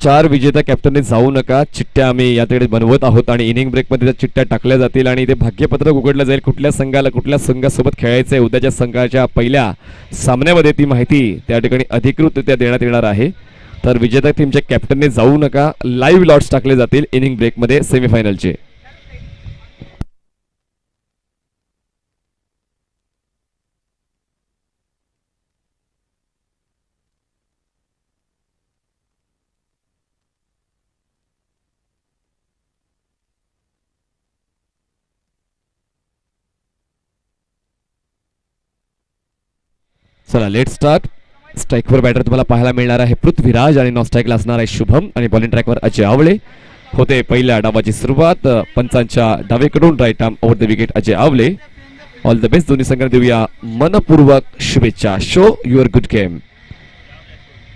4 विजेत्या कॅप्टनने जाऊ नका, चिठ्ठ्या आम्ही याकडे बनवत आहोत आणि इनिंग ब्रेकमध्ये त्या चिठ्ठ्या टाकल्या जातील आणि ते भाग्यपत्रक उघडलं जाईल कुठल्या संघाला कुठल्या संघासोबत खेळायचं आहे. उद्याच्या संघाच्या पहिल्या सामन्यामध्ये ती माहिती त्या ठिकाणी अधिकृतरित्या देण्यात येणार आहे. तर विजेत्या टीमच्या कॅप्टनने जाऊ नका, लाईव्ह लॉट्स टाकले जातील इनिंग ब्रेकमध्ये सेमीफायनलचे. चला लेट स्टार्ट. स्ट्राईकवर बॅटर तुम्हाला पाहायला मिळणार आहे पृथ्वीराज आणि नॉन स्ट्राईकला असणार आहे शुभम आणि बॉलिंग ट्रॅकवर अजय आवळे. होते पहिल्या डावाची सुरुवात. पंचांच्या डावेकडून right arm over the wicket Ajay Awale. All the best दोन्ही संघांना देऊया मनपूर्वक शुभेच्छा. Show your good game.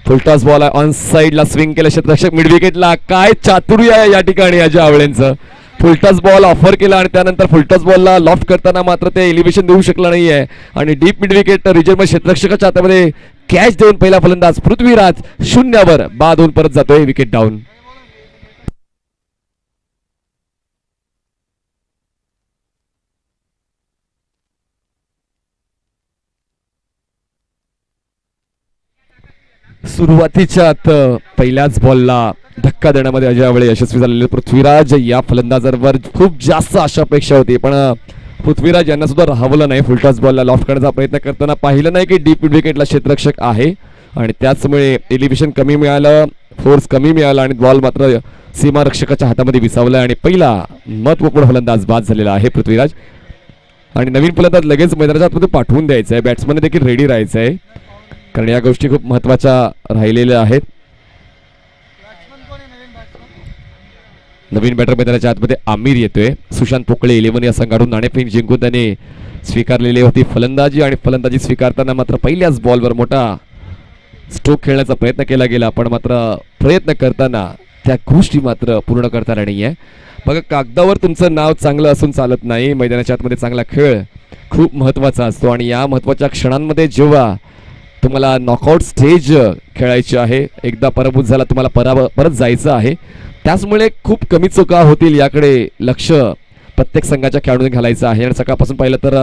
Full toss ball आहे ऑन साइडला स्विंग केलं क्षेत्ररक्षक मिड विकेटला. काय चातुर्य आहे या ठिकाणी अजय आवळेंचं. फुलटॉस बॉल ऑफर केला आणि त्यानंतर फुलटॉस बॉलला लॉफ्ट करताना मात्र ते एलिव्हेशन देऊ शकला नाहीये आणि डीप मिड विकेट रिजन क्षेत्ररक्षकाच्या हातामध्ये कॅच देऊन पहिला फलंदाज पृथ्वीराज 0वर बाद होऊन परत जातोय. Wicket down. सुरुवातीच्या पहिल्याच बॉलला धक्का देण्यामध्ये अजय आवळे यशस्वी झालेले. पृथ्वीराज या फलंदाजांवर खूप जास्त आशा अपेक्षा होती पण पृथ्वीराज यांना सुद्धा राहवलं नाही. फुलटॉस बॉलला लॉफ्ट करण्याचा प्रयत्न करताना पाहिलं नाही की डीप विकेटला क्षेत्ररक्षक आहे आणि त्याचमुळे एलिव्हेशन कमी मिळालं, फोर्स कमी मिळाला आणि बॉल मात्र सीमारक्षकाच्या हातामध्ये विसावला आणि पहिला महत्वपूर्ण फलंदाज बाद झालेला आहे पृथ्वीराज. आणि नवीन फलंदाज लगेच मैदानाच्या आतमध्ये पाठवून द्यायचं आहे. बॅट्समन देखील रेडी राहायचं आहे कारण या गोष्टी खूप महत्वाच्या राहिलेल्या आहेत. नवीन बॅटर मैदानाच्या आतमध्ये आमिर येतोय. सुशांत पोकळे 11 या संघाडून नाणेफेक जिंकून त्याने स्वीकारलेली होती फलंदाजी आणि फलंदाजी स्वीकारताना मात्र पहिल्याच बॉलवर मोठा स्ट्रोक खेळण्याचा प्रयत्न केला गेला पण मात्र प्रयत्न करताना त्या गोष्टी मात्र पूर्ण करता आल्या नाहीये. बघा कागदावर तुमचं नाव चांगलं असून चालत नाही. मैदानाच्या आतमध्ये चांगला खेळ खूप महत्वाचा असतो आणि या महत्वाच्या क्षणांमध्ये जेव्हा तुम्हाला नॉकआउट स्टेज खेळायची आहे, एकदा पराभूत झाला तुम्हाला परत जायचं आहे, त्याचमुळे खूप कमी चुका होतील याकडे लक्ष प्रत्येक संघाच्या खेळाडूंनी घालायचं आहे. आणि सकाळपासून पाहिलं तर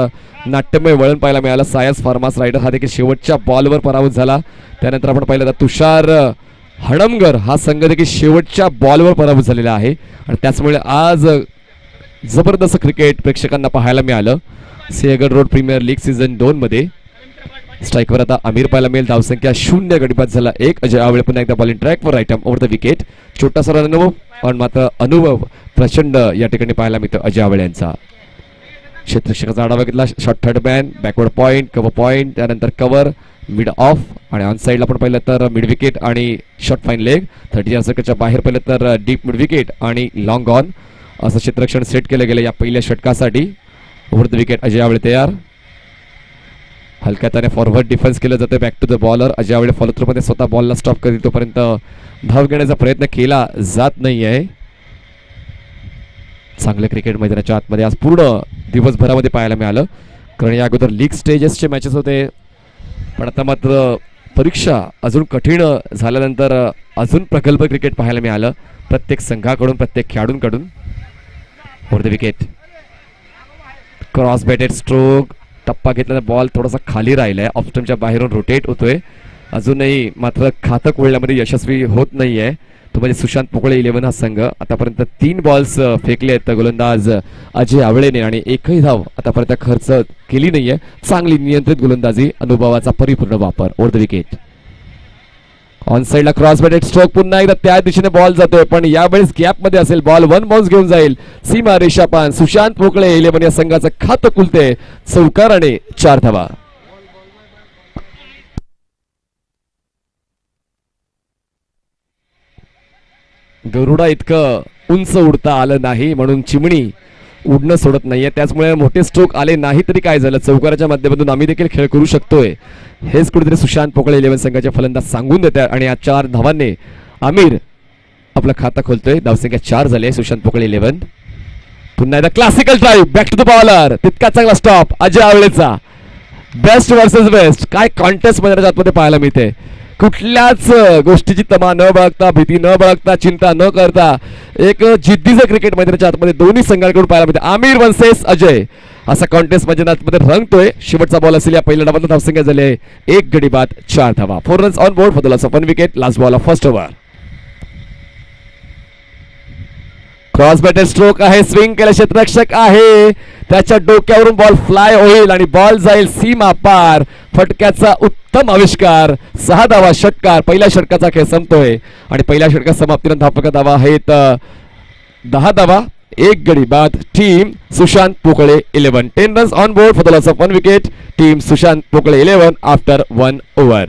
नाट्यमय वळण पाहायला मिळालं. सायस फार्मास रायडर हा देखील शेवटच्या बॉलवर पराभूत झाला. त्यानंतर आपण पाहिलं तर तुषार हणमगर हा संघ देखील शेवटच्या बॉलवर पराभूत झालेला आहे आणि त्याचमुळे आज जबरदस्त क्रिकेट प्रेक्षकांना पाहायला मिळालं. Sinhagad road premier league season 2 मध्ये. स्ट्राईकवर आता आमिर पाहायला मिळेल. धावसंख्या 0, गडीपात झाला 1. अजय आवळे पुन्हा एकदा बॉलिंग ट्रॅकवर right arm over the wicket. छोटासा अनुभव पण मात्र अनुभव प्रचंड या ठिकाणी पाहायला मिळतो अजय आवळे यांचा. क्षेत्ररक्षकाचा आढावा घेतला. Short third man, backward point, cover point, त्यानंतर कव्हर, मिड ऑफ आणि ऑन साईडला आपण पाहिलं तर मिड विकेट आणि शॉर्ट फाईन लेग. 30 सर्कलच्या बाहेर पाहिलं तर डीप मिड विकेट आणि लॉंग ऑन असं क्षेत्ररक्षण सेट केलं गेलं या पहिल्या षटकासाठी. Over the wicket Ajay Awale तयार. हलक्या त्याने फॉरवर्ड डिफेन्स केलं जातं. Back to the bowler. Ajay Awale follow through मध्ये स्वतः बॉलला स्टॉप करते तोपर्यंत धाव घेण्याचा प्रयत्न केला जात नाहीये. चांगले क्रिकेट मैदानाच्या आतमध्ये आज पूर्ण दिवसभरामध्ये पाहायला मिळालं कारण या अगोदर लीग स्टेजेसचे मॅचेस होते पण आता मात्र परीक्षा अजून कठीण झाल्यानंतर अजून प्रगल्भ क्रिकेट पाहायला मिळालं प्रत्येक संघाकडून, प्रत्येक खेळाडूंकडून. Over the wicket. Cross batted stroke. टप्पा घेतल्याने बॉल थोडासा खाली राहिलाय. ऑफ स्टंपच्या बाहेरून रोटेट होतोय. अजूनही मात्र खातं कोळण्यामध्ये यशस्वी होत नाहीये. तो म्हणजे सुशांत पोकळे 11 हा संघ. आतापर्यंत 3 बॉल्स फेकले आहेत गोलंदाज अजय आवळेने आणि एकही धाव आतापर्यंत खर्च केली नाहीये. चांगली नियंत्रित गोलंदाजी, अनुभवाचा परिपूर्ण वापर. Over the wicket. ऑन साइडला क्रॉस बॅटेड स्ट्रोक. पुन्हा एकदा त्या दिशेने बॉल जातोय पण यावेळेस गॅप मध्ये असेल. बॉल 1 बाउन्स घेऊन जाईल. सीमा रेषापान. सुशांत पोकळे 11 या संघाचं खातं खुलते. चौकाराने 4 धावा. गरुडा इतकं उंच उडता आलं नाही म्हणून चिमणी उडणं सोडत नाहीये. त्याचमुळे मोठे स्ट्रोक आले नाही तरी काय झालं, चौकाराच्या माध्यमातून आम्ही देखील खेळ करू शकतोय हेच कुठेतरी सुशांत पोकळे 11 संघाचे फलंदाज सांगून देतात आणि या 4 धावांनी आमिर आपलं खातं खोलतोय. धावसंख्या 4 झाली. सुशांत पोकळे 11. पुन्हा एकदा classical drive. Back to the bowler. तितका चांगला स्टॉप अजय आवळेचा. Best versus best. काय कॉन्टेस्ट मैदानाच्या आतमध्ये पाहायला मिळते. कुठल्याच गोष्टीची तमा न बाळगता, भीती न बाळगता, चिंता न करता एक जिद्दीचं क्रिकेट मैदानाच्या आतमध्ये दोन्ही संघांकडून पाहायला मिळते. आमिर वर्सेस अजय असा कॉन्टेस्ट मैदानामध्ये रंगतोय. शेवटचा बॉल असेल या पहिल्या डावात धावसंख्या झाली आहे 1 गडी बाद 4 धावा. 4 runs on board for the loss of 1 wicket. Last ball of first over. Cross batter stroke आहे, स्विंग केला क्षेत्ररक्षक आहे, त्याच्या डोक्यावरून बॉल फ्लाय होईल आणि बॉल जाईल सीमा पार. फटक्याचा उत्तम आविष्कार, 6 धावा षटकार. पहिल्या षटकाचा खेळ संपतोय आणि पहिल्या षटका समाप्तीनंतर धावफलक धावा आहेत 10 धावा 1 गडी बाद. Team Sushant Pokale 11. 10 runs on board for the loss of 1 wicket. Team Sushant Pokale 11 after 1 over.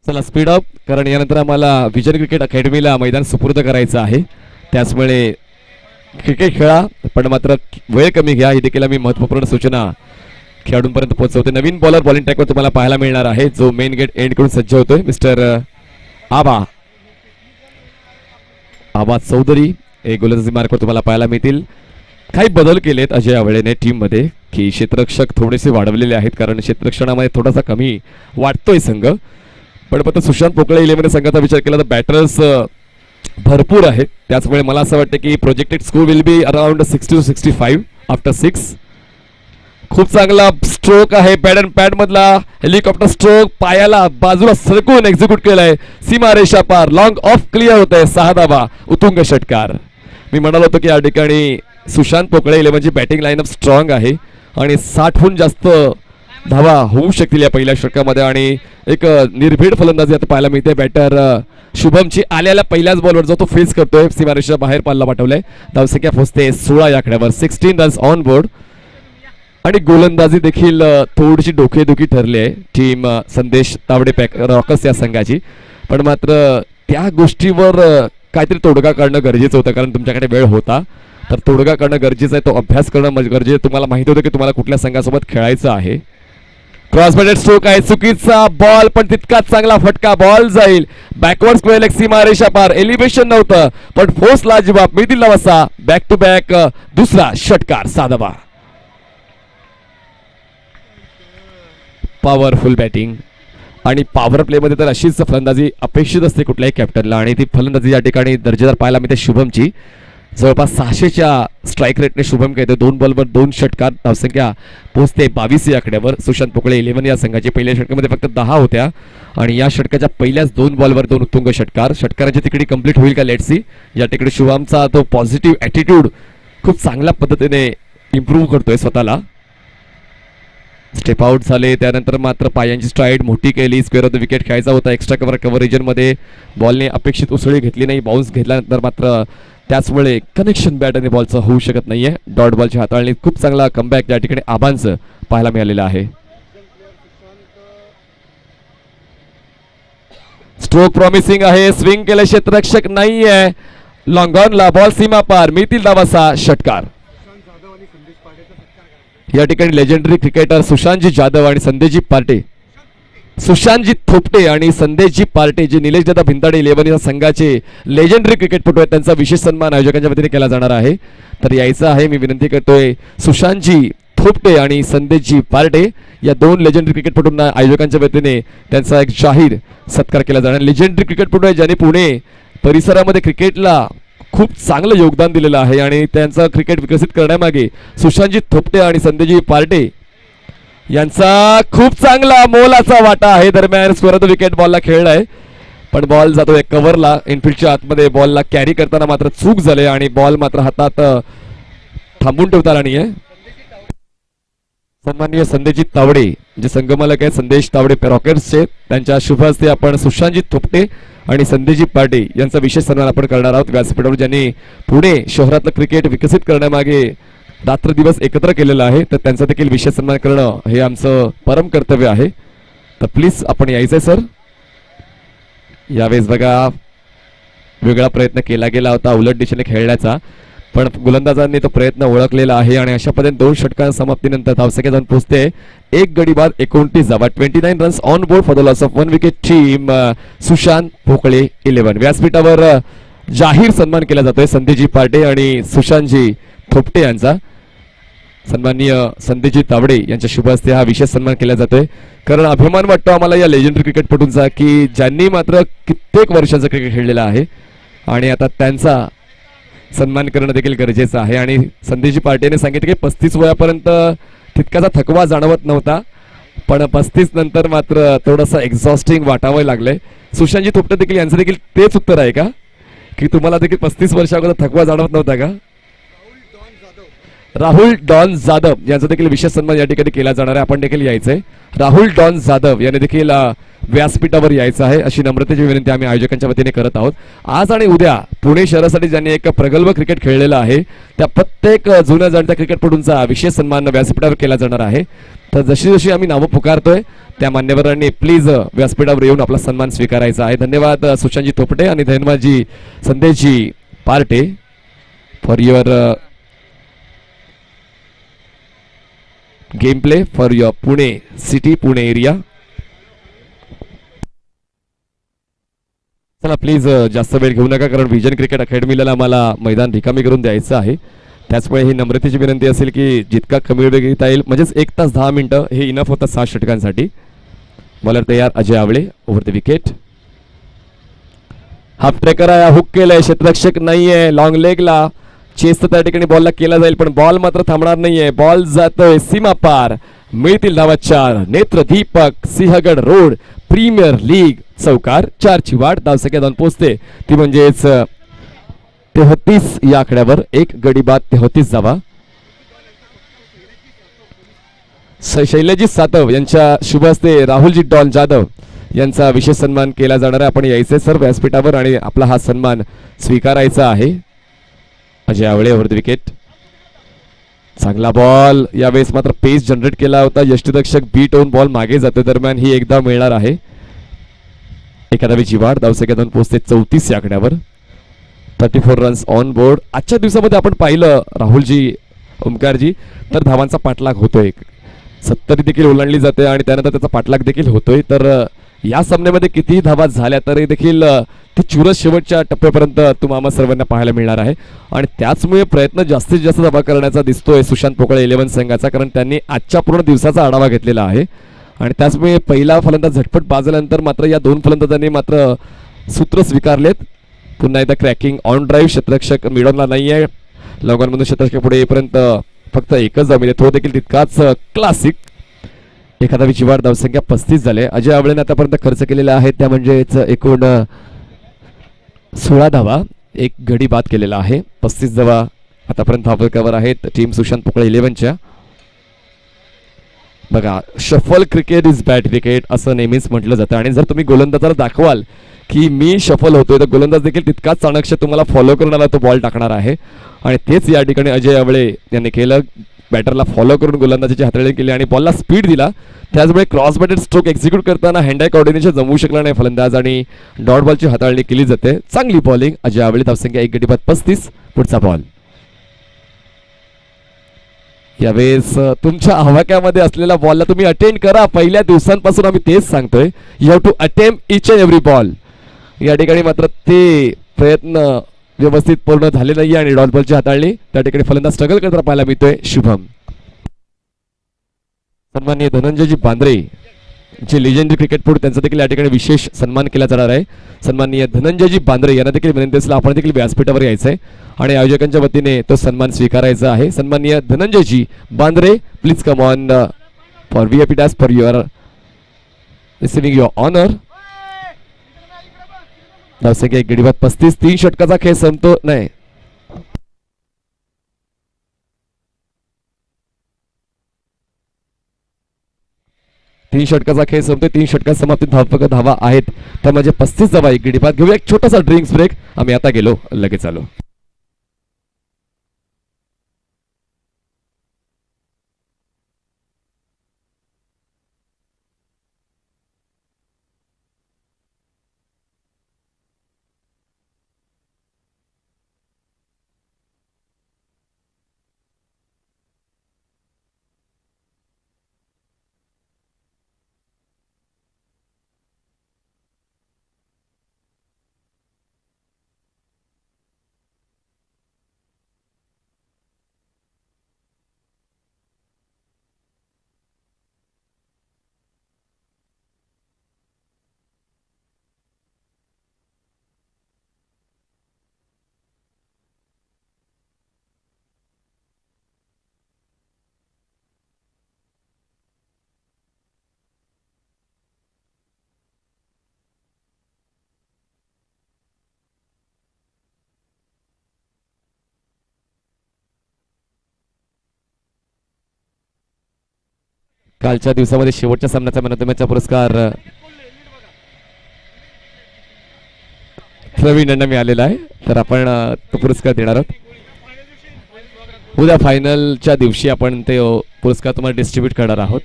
चला स्पीड अप, कारण यानंतर आम्हाला विजन क्रिकेट अकॅडमीला मैदान सुपूर्द करायचं आहे. त्याचमुळे क्रिकेट खेळा, पण मात्र वेळ कमी घ्या. ही देखील आम्ही महत्त्वपूर्ण सूचना खेळाडूंपर्यंत पोहोचवते. नवीन बॉलर बॉलिंग ट्रॅकवर तुम्हाला पाहायला मिळणार आहे, जो मेन गेट एंड कडून सज्ज होतोय. मिस्टर आबा चौधरी एक गोलंदाजी मार्कवर तुम्हाला पाहायला मिळतील. काही बदल केलेत अजय आवळेने टीम मध्ये, की क्षेत्ररक्षक थोडेसे वाढवलेले आहेत, कारण क्षेत्ररक्षणामध्ये थोडासा कमी वाटतोय संघ. पण फक्त सुशांत पोकळे 11 संघाचा विचार केला तर बॅटर्स भरपूर आहेत. त्याचमुळे मला असं वाटतं की projected score will be around 60 to 65 after 6. खूप चांगला स्ट्रोक आहे, पॅड अँड पॅड मधला हेलिकॉप्टर स्ट्रोक, पायाला बाजूला सरकवून एक्झिक्यूट केलाय, सीमा रेषा पार, लॉंग ऑफ क्लिअर होत आहे. 6 धावा उत्तुंग षटकार. मी म्हणालो होतो की या ठिकाणी सुशांत पोकळे 11ची बॅटिंग लाईनअप स्ट्रॉंग आहे आणि 60हून जास्त धावा होऊ शकतील या पहिल्या षटकामध्ये आणि एक निर्भीड फलंदाजी आता पाहायला मिळते. बॅटर शुभमची आल्याला पहिल्याच बॉलवर जो तो फेस करतोय, सीमारेषा बाहेर पालला पाठवलाय. धावसंख्या पोहोचते 16 या आकड्यावर. 16 रन्स ऑन बोर्ड. आणि गोलंदाजी देखील थोडीशी डोकेदुखी ठरली आहे टीम संदेश तावडे रॉकर्स या संघाची. पण मात्र त्या गोष्टीवर काहीतरी तोडगा काढणं गरजेचं होतं, कारण तुमच्याकडे वेळ होता. तर तोडगा करणं गरजेचं आहे, तो अभ्यास करणं गरजेचं. तुम्हाला माहिती होतं की तुम्हाला कुठल्या संघासोबत खेळायचं आहे. क्रॉस बॅटेड स्ट्रोक आहे, चुकीचा बॉल, पण तितकाच चांगला फटका. बॉल जाईल बॅकवर्ड स्क्वेअर लेग, सीमा रेषा पार. एलिव्हेशन नव्हतं पण फोर्स लाजवाब. मिळतील वासा बॅक टू बॅक दुसरा षटकार. 6 धावा. पॉवरफुल बॅटिंग आणि पॉवर प्ले मध्ये तर अशीच फलंदाजी अपेक्षित असते कुठल्याही कॅप्टनला, आणि ती फलंदाजी या ठिकाणी दर्जेदार पाहायला मिळते शुभमची. जवळपास 600च्या स्ट्राईक रेटने शुभम खेळतो. 2 बॉलवर 2 षटकार. धावसंख्या पोहोचते 22 या आकड्यावर. सुशांत पोकळे 11 या संघाची पहिल्या षटकामध्ये फक्त 10 होत्या आणि या षटकाच्या पहिल्याच 2 बॉलवर 2 उत्तुंग षटकार. षटकाराची तिकडी कंप्लीट होईल का, लेट्स सी. या ठिकाणी शुभमचा तो पॉझिटिव्ह ॲटिट्यूड खूप चांगल्या पद्धतीने इम्प्रूव्ह करतोय स्वतःला. स्टेप आउट झाले, त्यानंतर मात्र पायांची स्ट्राईड मोठी केली. स्क्वेअर ऑफ द विकेट खेळायचा होता. एक्स्ट्रा कव्हर रिजनमध्ये बॉलने अपेक्षित उसळी घेतली नाही. बाउन्स घेतल्यानंतर मात्र त्याचमुळे कनेक्शन बॅट आणि बॉलचं होऊ शकत नाहीये. डॉट बॉलची हाताळणी खूप चांगला कमबॅक या ठिकाणी आबांचं पाहायला मिळालेला आहे. स्ट्रोक प्रॉमिसिंग आहे, स्विंग केलं क्षेत्ररक्षक नाहीये. लॉंग ऑनला बॉल सीमा पार. मिळतील धावाचा षटकार. या ठिकाणी लेजेंडरी क्रिकेटर सुशांतजी जाधव आणि संदेशजी पार्टे, सुशांतजी थोपटे आणि संदेशजी पार्टे, जे निलेश दादा भिंताडे 11 या संघाचे लेजेंडरी क्रिकेटपटू आहेत, त्यांचा विशेष सन्मान आयोजकांच्या वतीने केला जाणार आहे. तर यायचं आहे. मी विनंती करतोय सुशांतजी थोपटे आणि संदेशजी पार्टे या 2 लेजेंडरी क्रिकेटपटूंना आयोजकांच्या वतीने त्यांचा एक जाहीर सत्कार केला जाणार. लेजेंडरी क्रिकेटपटू आहे ज्याने पुणे परिसरामध्ये क्रिकेटला खूप चांगलं योगदान दिलेलं आहे आणि त्यांचं क्रिकेट विकसित करण्यामागे सुशांतजी थोपटे आणि संदेशजी पार्टे यांचा खूप चांगला मोलाचा वाटा आहे. दरम्यान स्क्वेअर ऑफ द विकेट बॉलला खेळलाय, पण बॉल जातोय कव्हरला. इनफिल्डच्या आतमध्ये बॉलला कॅरी करताना मात्र चूक झाली आणि बॉल मात्र हातात थांबून ठेवता आला नाहीये. सन्माननीय संदेशजी तावडे जे संघमालक आहेत संदेश तावडे रॉकेट्सचे, त्यांच्या शुभ हस्ते आपण सुशांतजी थोपटे आणि संदेशजी पार्टे यांचा विशेष सन्मान आपण करणार आहोत. व्यासपीठावर ज्यांनी पुणे शहरातलं क्रिकेट विकसित करण्यामागे रात्र दिवस एकत्र केलेलं आहे, तर त्यांचा देखील विशेष सन्मान करणं हे आमचं परम कर्तव्य आहे. तर प्लीज आपण यायचंय सर. यावेळेस बघा वेगळा प्रयत्न केला गेला होता उलट दिशेने खेळण्याचा, पण गोलंदाजांनी तो प्रयत्न ओळखलेला आहे आणि अशा पद्धतीने 2 षटकांच्या समाप्तीनंतर धावसंख्या जाऊन पोहोचते एक गडी बाद 29 धावा. 29 runs on board for the loss of 1 wicket team Sushant Pokale 11. व्यासपीठावर जाहीर सन्मान केला जातोय संदीपजी पाटे आणि सुशांतजी थोपटे यांचा. सन्माननीय संदीपजी तावडे यांच्या शुभ हस्ते हा विशेष सन्मान केला जातोय, कारण अभिमान वाटतो आम्हाला या लेजेंडरी क्रिकेटपटूंचा की ज्यांनी मात्र कित्येक वर्षाचं क्रिकेट खेळलेलं आहे आणि आता त्यांचा सन्मान करणं देखील गरजेचं आहे. आणि संदीपजी पाटेने सांगितलं की 35 वयापर्यंत तितकाचा थकवा जाणवत नव्हता, पण 35 नंतर मात्र थोडंसं एक्झॉस्टिंग वाटावं लागलंय. सुशांतजी थोपटे देखील यांचं देखील तेच उत्तर आहे का की तुम्हाला देखील 35 वर्षाअगोदर थकवा जाणवत नव्हता का? राहुल डॉन जाधव यांचा देखील विशेष सन्मान या ठिकाणी केला जाणार आहे. आपण देखील यायचंय. राहुल डॉन जाधव यांनी देखील व्यासपीठावर यायचं आहे अशी नम्रतेची विनंती आम्ही आयोजकांच्या वतीने करत आहोत. आज आणि उद्या पुणे शहरासाठी ज्यांनी एक प्रगल्भ क्रिकेट खेळलेलं आहे त्या प्रत्येक जुन्या जाणत्या क्रिकेटपटूंचा विशेष सन्मान व्यासपीठावर केला जाणार आहे. तर जशी जशी आम्ही नावं पुकारतोय त्या मान्यवरांनी प्लीज व्यासपीठावर येऊन आपला सन्मान स्वीकारायचा आहे. धन्यवाद सुशांतजी थोपटे आणि धन्यवादजी Sandeshji Parte for your game play for your Pune city Pune area. चला प्लीज जास्त वेळ घेऊ नका, कारण व्हिजन क्रिकेट अकॅडमीला आम्हाला मैदान रिकामी करून द्यायचं आहे. त्याचमुळे ही नम्रतेची विनंती असेल की जितका कमी वेळ घेता येईल, म्हणजेच 1 तास 10 मिनिटं हे इनफ होतात 7 षटकांसाठी. बॉलर तयार Ajay Awale over the wicket. Half tracker आहे, हुक केलंय, क्षेत्ररक्षक नाहीये, लॉंग लेगला चेस तर त्या ठिकाणी बॉलला केला जाईल पण बॉल मात्र थांबणार नाहीये. बॉल जातोय सीमा पार, मिळतील धावा 4. नेत्र दीपक सिंहगड रोड प्रीमियर लीग चौकार 4 ची वाढ. धावसंख्या जाऊन पोहोचते ती म्हणजेच 33 या आकड्यावर. एक गडी बाद 33 धावा. शैलजी सातव यांच्या शुभ हस्ते राहुलजी डॉन जाधव यांचा विशेष सन्मान केला जाणार आहे. आपण यायचे सर व्यासपीठावर आणि आपला हा सन्मान स्वीकारायचा आहे. Ajay Awale over the wicket. चांगला बॉल, यावेळेस मात्र पेस जनरेट केला होता. यष्टीरक्षक बीट होऊन बॉल मागे जातो, दरम्यान ही एकदा मिळणार आहे. एकादावीची वाढ. धावसंख्यातून पोहोचते 34 या आकड्यावर. 34 रन्स ऑन बोर्ड. आजच्या दिवसामध्ये आपण पाहिलं राहुलजी ओमकारजी तर धावांचा पाठलाग होतोय, 70 देखील ओलांडली जाते आणि त्यानंतर त्याचा पाठलाग देखील होतोय. तर या सामन्यामध्ये कितीही धावा झाल्या तरी देखील ती चुरस शेवटच्या टप्प्यापर्यंत तुम्हाला सर्वांना पाहायला मिळणार आहे. आणि त्याचमुळे प्रयत्न जास्तीत जास्त धावा करण्याचा दिसतोय सुशांत पोकळे 11 संघाचा, कारण त्यांनी आजच्या पूर्ण दिवसाचा आढावा घेतलेला आहे. आणि त्याचमुळे पहिला फलंदाज झटपट बाजल्यानंतर मात्र या 2 फलंदाजांनी मात्र सूत्र स्वीकारलेत. पुन्हा एकदा क्रॅकिंग ऑन ड्राईव्ह. क्षेत्ररक्षक मिडॉनला नाही आहे. लॉंगॉनमधून क्षेत्ररक्षक पुढे येईपर्यंत फक्त एकच जमीन आहे, तो देखील तितकाच क्लासिक. एखादावीची वाढ. धावसंख्या 35 झाले. अजय आवळेने आतापर्यंत खर्च केलेला आहे त्या म्हणजेच एकूण 16 धावा. एक गडी बाद केलेला आहे. 35 धावा आतापर्यंत धावसंख्यावर आहेत टीम सुशांत पोकळे 11च्या. बघा, shuffle cricket is bat cricket असं नेहमीच म्हटलं जातं आणि जर तुम्ही गोलंदाजाला दाखवाल की मी शफल होतोय तर गोलंदाज देखील तितकाच चाणक्य तुम्हाला फॉलो करून तो बॉल टाकणार आहे. आणि तेच या ठिकाणी अजय आवळे यांनी केलं. बॅटरला फॉलो करून गोलंदाजीची हाताळणी केली आणि बॉलला स्पीड दिला. त्याचमुळे क्रॉस बॅटेड स्ट्रोक एक्झिक्यूट करताना हँड आय कोऑर्डिनेशन जमवू शकला नाही फलंदाज आणि डॉट बॉलची हाताळणी केली जाते. चांगली बॉलिंग अजय आवळे. धावसंख्या 1 गडी बाद 35. पुढचा बॉल. यावेळेस तुमच्या आवाक्यामध्ये असलेल्या बॉलला तुम्ही अटेंड करा. पहिल्या दिवसांपासून आम्ही तेच सांगतोय, you have to attempt each and every ball. या ठिकाणी मात्र ते प्रयत्न व्यवस्थित पूर्ण झाले नाही आणि डॉट बॉलची हाताळणी त्या ठिकाणी फलंदाज स्ट्रगल करताना पाहायला मिळतोय. शुभम. सन्माननीय धनंजयजी बांद्रे जे लेजेंडरी क्रिकेटपटू त्यांचा देखील या ठिकाणी विशेष सन्मान केला जाणार आहे. सन्माननीय धनंजयजी बांद्रे यांना देखील विनंती असेल आपण देखील व्यासपीठावर यायचंय आणि आयोजकांच्या वतीने तो सन्मान स्वीकारायचा आहे. सन्माननीय Dhananjayji Bandre please come on for VIP dash for your receiving your honour. धावसंख्या 1 गडी बाद 35. 3 षटकाचा खेळ संपतो नाही. तीन षटकाचा खेळ संपतोय. 3 षटकात समाप्तीत धावा आहेत त्या म्हणजे 35 धावा. 1 गडी बाद. घेऊया एक छोटासा ड्रिंक्स ब्रेक. आम्ही आता गेलो, लगेच आलो. कालच्या दिवसामध्ये शेवटच्या सामन्याचा मॅन ऑफ द मॅचचा पुरस्कार प्रवीण यांना मिळालेला आहे. तर आपण तो पुरस्कार देणार आहोत. उद्या फायनलच्या दिवशी आपण ते पुरस्कार तुम्हाला डिस्ट्रीब्यूट करणार आहोत.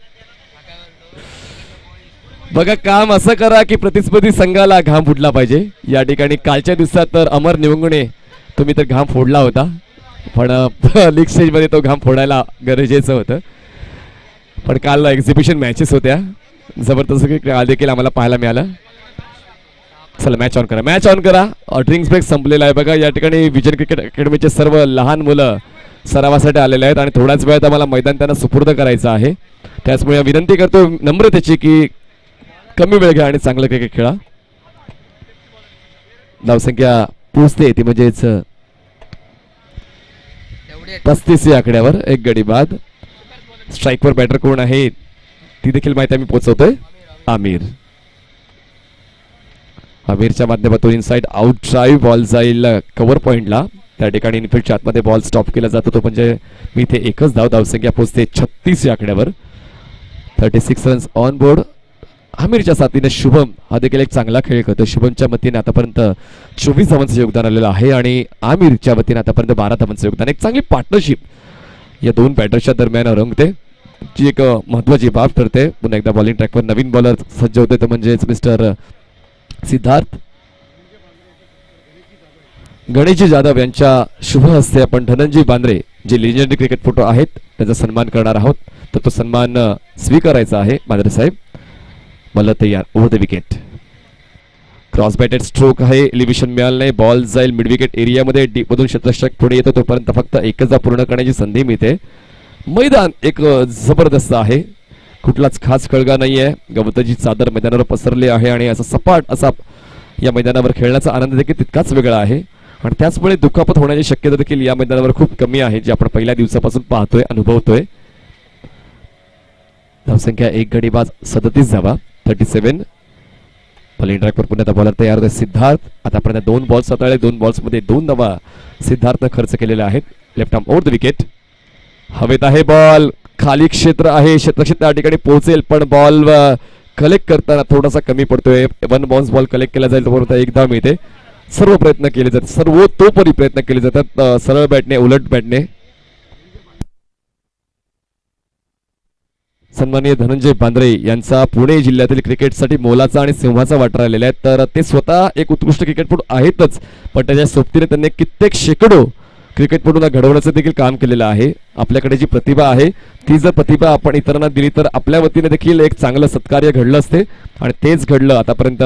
बघा, काम असं करा की प्रतिस्पर्धी संघाला घाम फुटला पाहिजे. या ठिकाणी कालच्या दिवसात तर अमर निवंगणे तुम्ही तर घाम फोडला होता, पण लीग स्टेजमध्ये तो घाम फोडायला गरजेचं होतं. पण काल एक्झिबिशन मॅचेस होत्या, जबरदस्त काल देखील आम्हाला पाहायला मिळालं. चला मॅच ऑन करा, मॅच ऑन करा. ड्रिंक्स ब्रेक संपलेला आहे. बघा, या ठिकाणी विजन क्रिकेट अकॅडमीचे सर्व लहान मुलं सरावासाठी आलेले आहेत आणि थोड्याच वेळात आम्हाला मैदान त्यांना सुपूर्द करायचं आहे. त्याचमुळे विनंती करतो नम्रतेची की कमी वेळ घ्या आणि चांगलं क्रिकेट खेळा. धावसंख्या पोचते ती म्हणजेच 35 या आकड्यावर. एक गडी बाद. स्ट्राईकवर बॅटर कोण आहे ती देखील माहिती आम्ही पोहोचवतोय. आमिरच्या माध्यमातून इनसाइड आउट ड्राईव्ह. बॉल जाईल कव्हर पॉइंटला. त्या ठिकाणी इनफिल्डच्या आतमध्ये बॉल स्टॉप केला जातो. तो म्हणजे मी इथे एकच धाव. धावसंख्या पोहोचते 36 या आकड्यावर. 36 रन्स ऑन बोर्ड. आमिरच्या साथीने शुभम हा देखील एक चांगला खेळ करतो. शुभमच्या वतीने आतापर्यंत 24 धावांचं योगदान आलेलं आहे आणि आमिरच्या वतीने आतापर्यंत 12 धावांचं योगदान. एक चांगली पार्टनरशिप या दोन बॅटर्सच्या दरम्यान रंगते, जी एक महत्वाची बाब ठरते. पुन्हा एकदा बॉलिंग ट्रॅकवर नवीन बॉलर सज्ज होते, तो म्हणजेच मिस्टर सिद्धार्थ. गणेशजी जाधव यांच्या शुभ हस्ते आपण धनंजय बांद्रे जे लिजेंडरी क्रिकेटपटू आहेत त्यांचा सन्मान करणार आहोत. तर तो सन्मान स्वीकारायचा आहे. बांद्रे साहेब मला तयार. Over the wicket. Cross batted stroke आहे. एलिव्हेशन मिळालं नाही. बॉल जाईल मिड विकेट एरियामध्ये. डीप मधून क्षेत्ररक्षक पुढे येतो, तोपर्यंत फक्त एकच धाव पूर्ण करण्याची संधी मिळते. मैदान एक जबरदस्त आहे, कुठलाच खास खळगा नाहीये. गवताची चादर मैदानावर पसरली आहे आणि असा सपाट असा या मैदानावर खेळण्याचा आनंद देखील तितकाच वेगळा आहे. आणि त्याचमुळे दुखापत होण्याची शक्यता देखील या मैदानावर खूप कमी आहे, जी आपण पहिल्या दिवसापासून पाहतोय, अनुभवतोय. धावसंख्या एक गडीबाज 37 धावा. 37. बॉलिंग ट्रॅकवर पुन्हा बॉलर तयार होते सिद्धार्थ. आतापर्यंत 2 बॉल्स हाताळले. 2 बॉल्स मध्ये 2 धावा सिद्धार्थनं खर्च केलेल्या आहेत. Left arm over the wicket. हवेत आहे बॉल. खाली क्षेत्र आहे, क्षेत्र त्या ठिकाणी पोहोचेल, पण बॉल कलेक्ट करताना थोडासा कमी पडतोय. 1 बाउन्स बॉल कलेक्ट केला जाईल, तोपर्यंत एक धाव मिळते. सर्व प्रयत्न केले जातात, सर्वतोपरी प्रयत्न केले जातात, सरळ बॅटने उलट बॅटने. सन्माननीय धनंजय बांद्रे यांचा पुणे जिल्ह्यातील क्रिकेटसाठी मोलाचा आणि सिंहाचा वाटा राहिलेला आहे. तर ते स्वतः एक उत्कृष्ट क्रिकेटपटू आहेतच, पण त्याच्या सोबतीने त्यांनी कित्येक शेकडो क्रिकेटपटूंना घडवण्याचं देखील काम केलेलं आहे. आपल्याकडे जी प्रतिभा आहे ती जर प्रतिभा आपण इतरांना दिली तर आपल्या वतीने देखील एक चांगलं सत्कार्य घडलं असते, आणि तेच घडलं आतापर्यंत.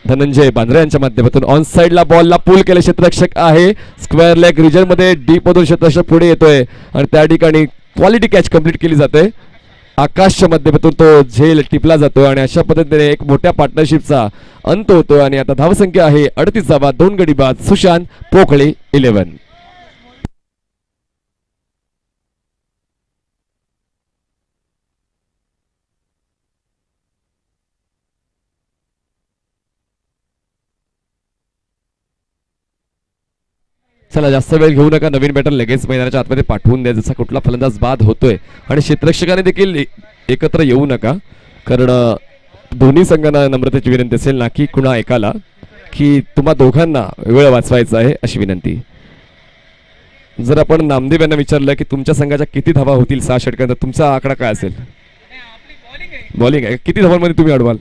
धनंजय बांद्रे यांच्या माध्यमातून ऑन साइडला बॉलला पुल केले. क्षेत्ररक्षक आहे स्क्वेअर लेग रिजन मध्ये. डीप मधून क्षेत्ररक्षक पुढे येतोय आणि त्या ठिकाणी क्वालिटी कॅच कंप्लीट केली जाते. आकाशच्या माध्यमातून तो झेल टिपला जातो आणि अशा पद्धतीने एक मोठ्या पार्टनरशिपचा अंत होतो. आणि आता धावसंख्या आहे 38 धावा. 2 गडी बाद. सुशांत पोकळे 11. चला जास्त वेळ घेऊ नका. नवीन बॅटर लगेच मैदानाच्या आतमध्ये पाठवून द्या, जसा कुठला फलंदाज बाद होतोय. आणि क्षेत्ररक्षकाने देखील एकत्र येऊ नका, कारण दोन्ही संघांना नम्रतेची विनंती असेल, ना की कुणा एकाला, की तुम्हा दोघांना वेळ वाचवायचा आहे अशी विनंती. जर आपण नामदेव यांना विचारलं की तुमच्या संघाच्या किती धावा होतील 6 षटकांत, तुमचा आकडा काय असेल? बॉलिंग आहे. किती धावांमध्ये तुम्ही अडवाल?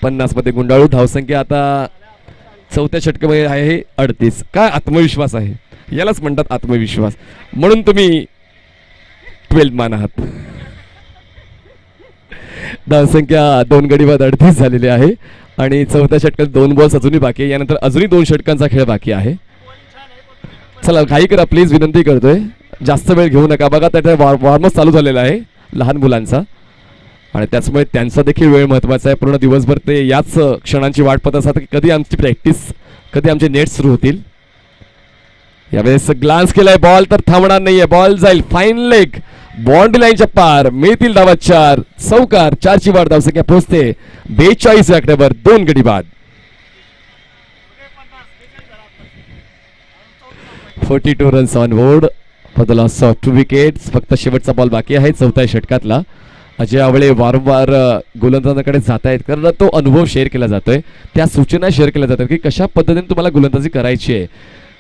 50 मध्ये गुंडाळू. धावसंख्या आता 4थ्या षटकामध्ये आहे 38. काय आत्मविश्वास आहे, यालाच म्हणतात आत्मविश्वास. म्हणून तुम्ही 12 मान आहात. धावसंख्या 2 गडी बाद 38 झालेली आहे आणि 4थ्या षटकात 2 बॉल्स अजूनही बाकी आहे. यानंतर अजूनही 2 षटकांचा खेळ बाकी आहे. चला घाई करा प्लीज, विनंती करतोय, जास्त वेळ घेऊ नका. बघा त्याचा वॉर्मअप चालू झालेला आहे लहान मुलांचा, आणि त्याचमुळे त्यांचा देखील वेळ महत्वाचा आहे. पूर्ण दिवसभर ते याच क्षणांची वाट पाहत असतात की कधी आमची प्रॅक्टिस, कधी आमचे नेट सुरू होतील. यावेळेस ग्लान्स केलाय बॉल, तर थांबणार नाहीये. बॉल जाईल फाईन लेग, बाउंड्री लाईनच्या पार. मिळतील धावा 4. चौकार. 4ची वाढ. धावसंख्या पोहोचते 42 आकड्यावर. 2 गडी बाद. 42 runs on board for the loss of 2 wickets. फक्त शेवटचा बॉल बाकी आहे 4थ्या षटकातला. अजय आवळे वारंवार गोलंदाजाकडे जात आहेत कारण तो अनुभव शेअर केला जातोय, त्या सूचना शेअर केल्या जातात की कशा पद्धतीने तुम्हाला गोलंदाजी करायची आहे.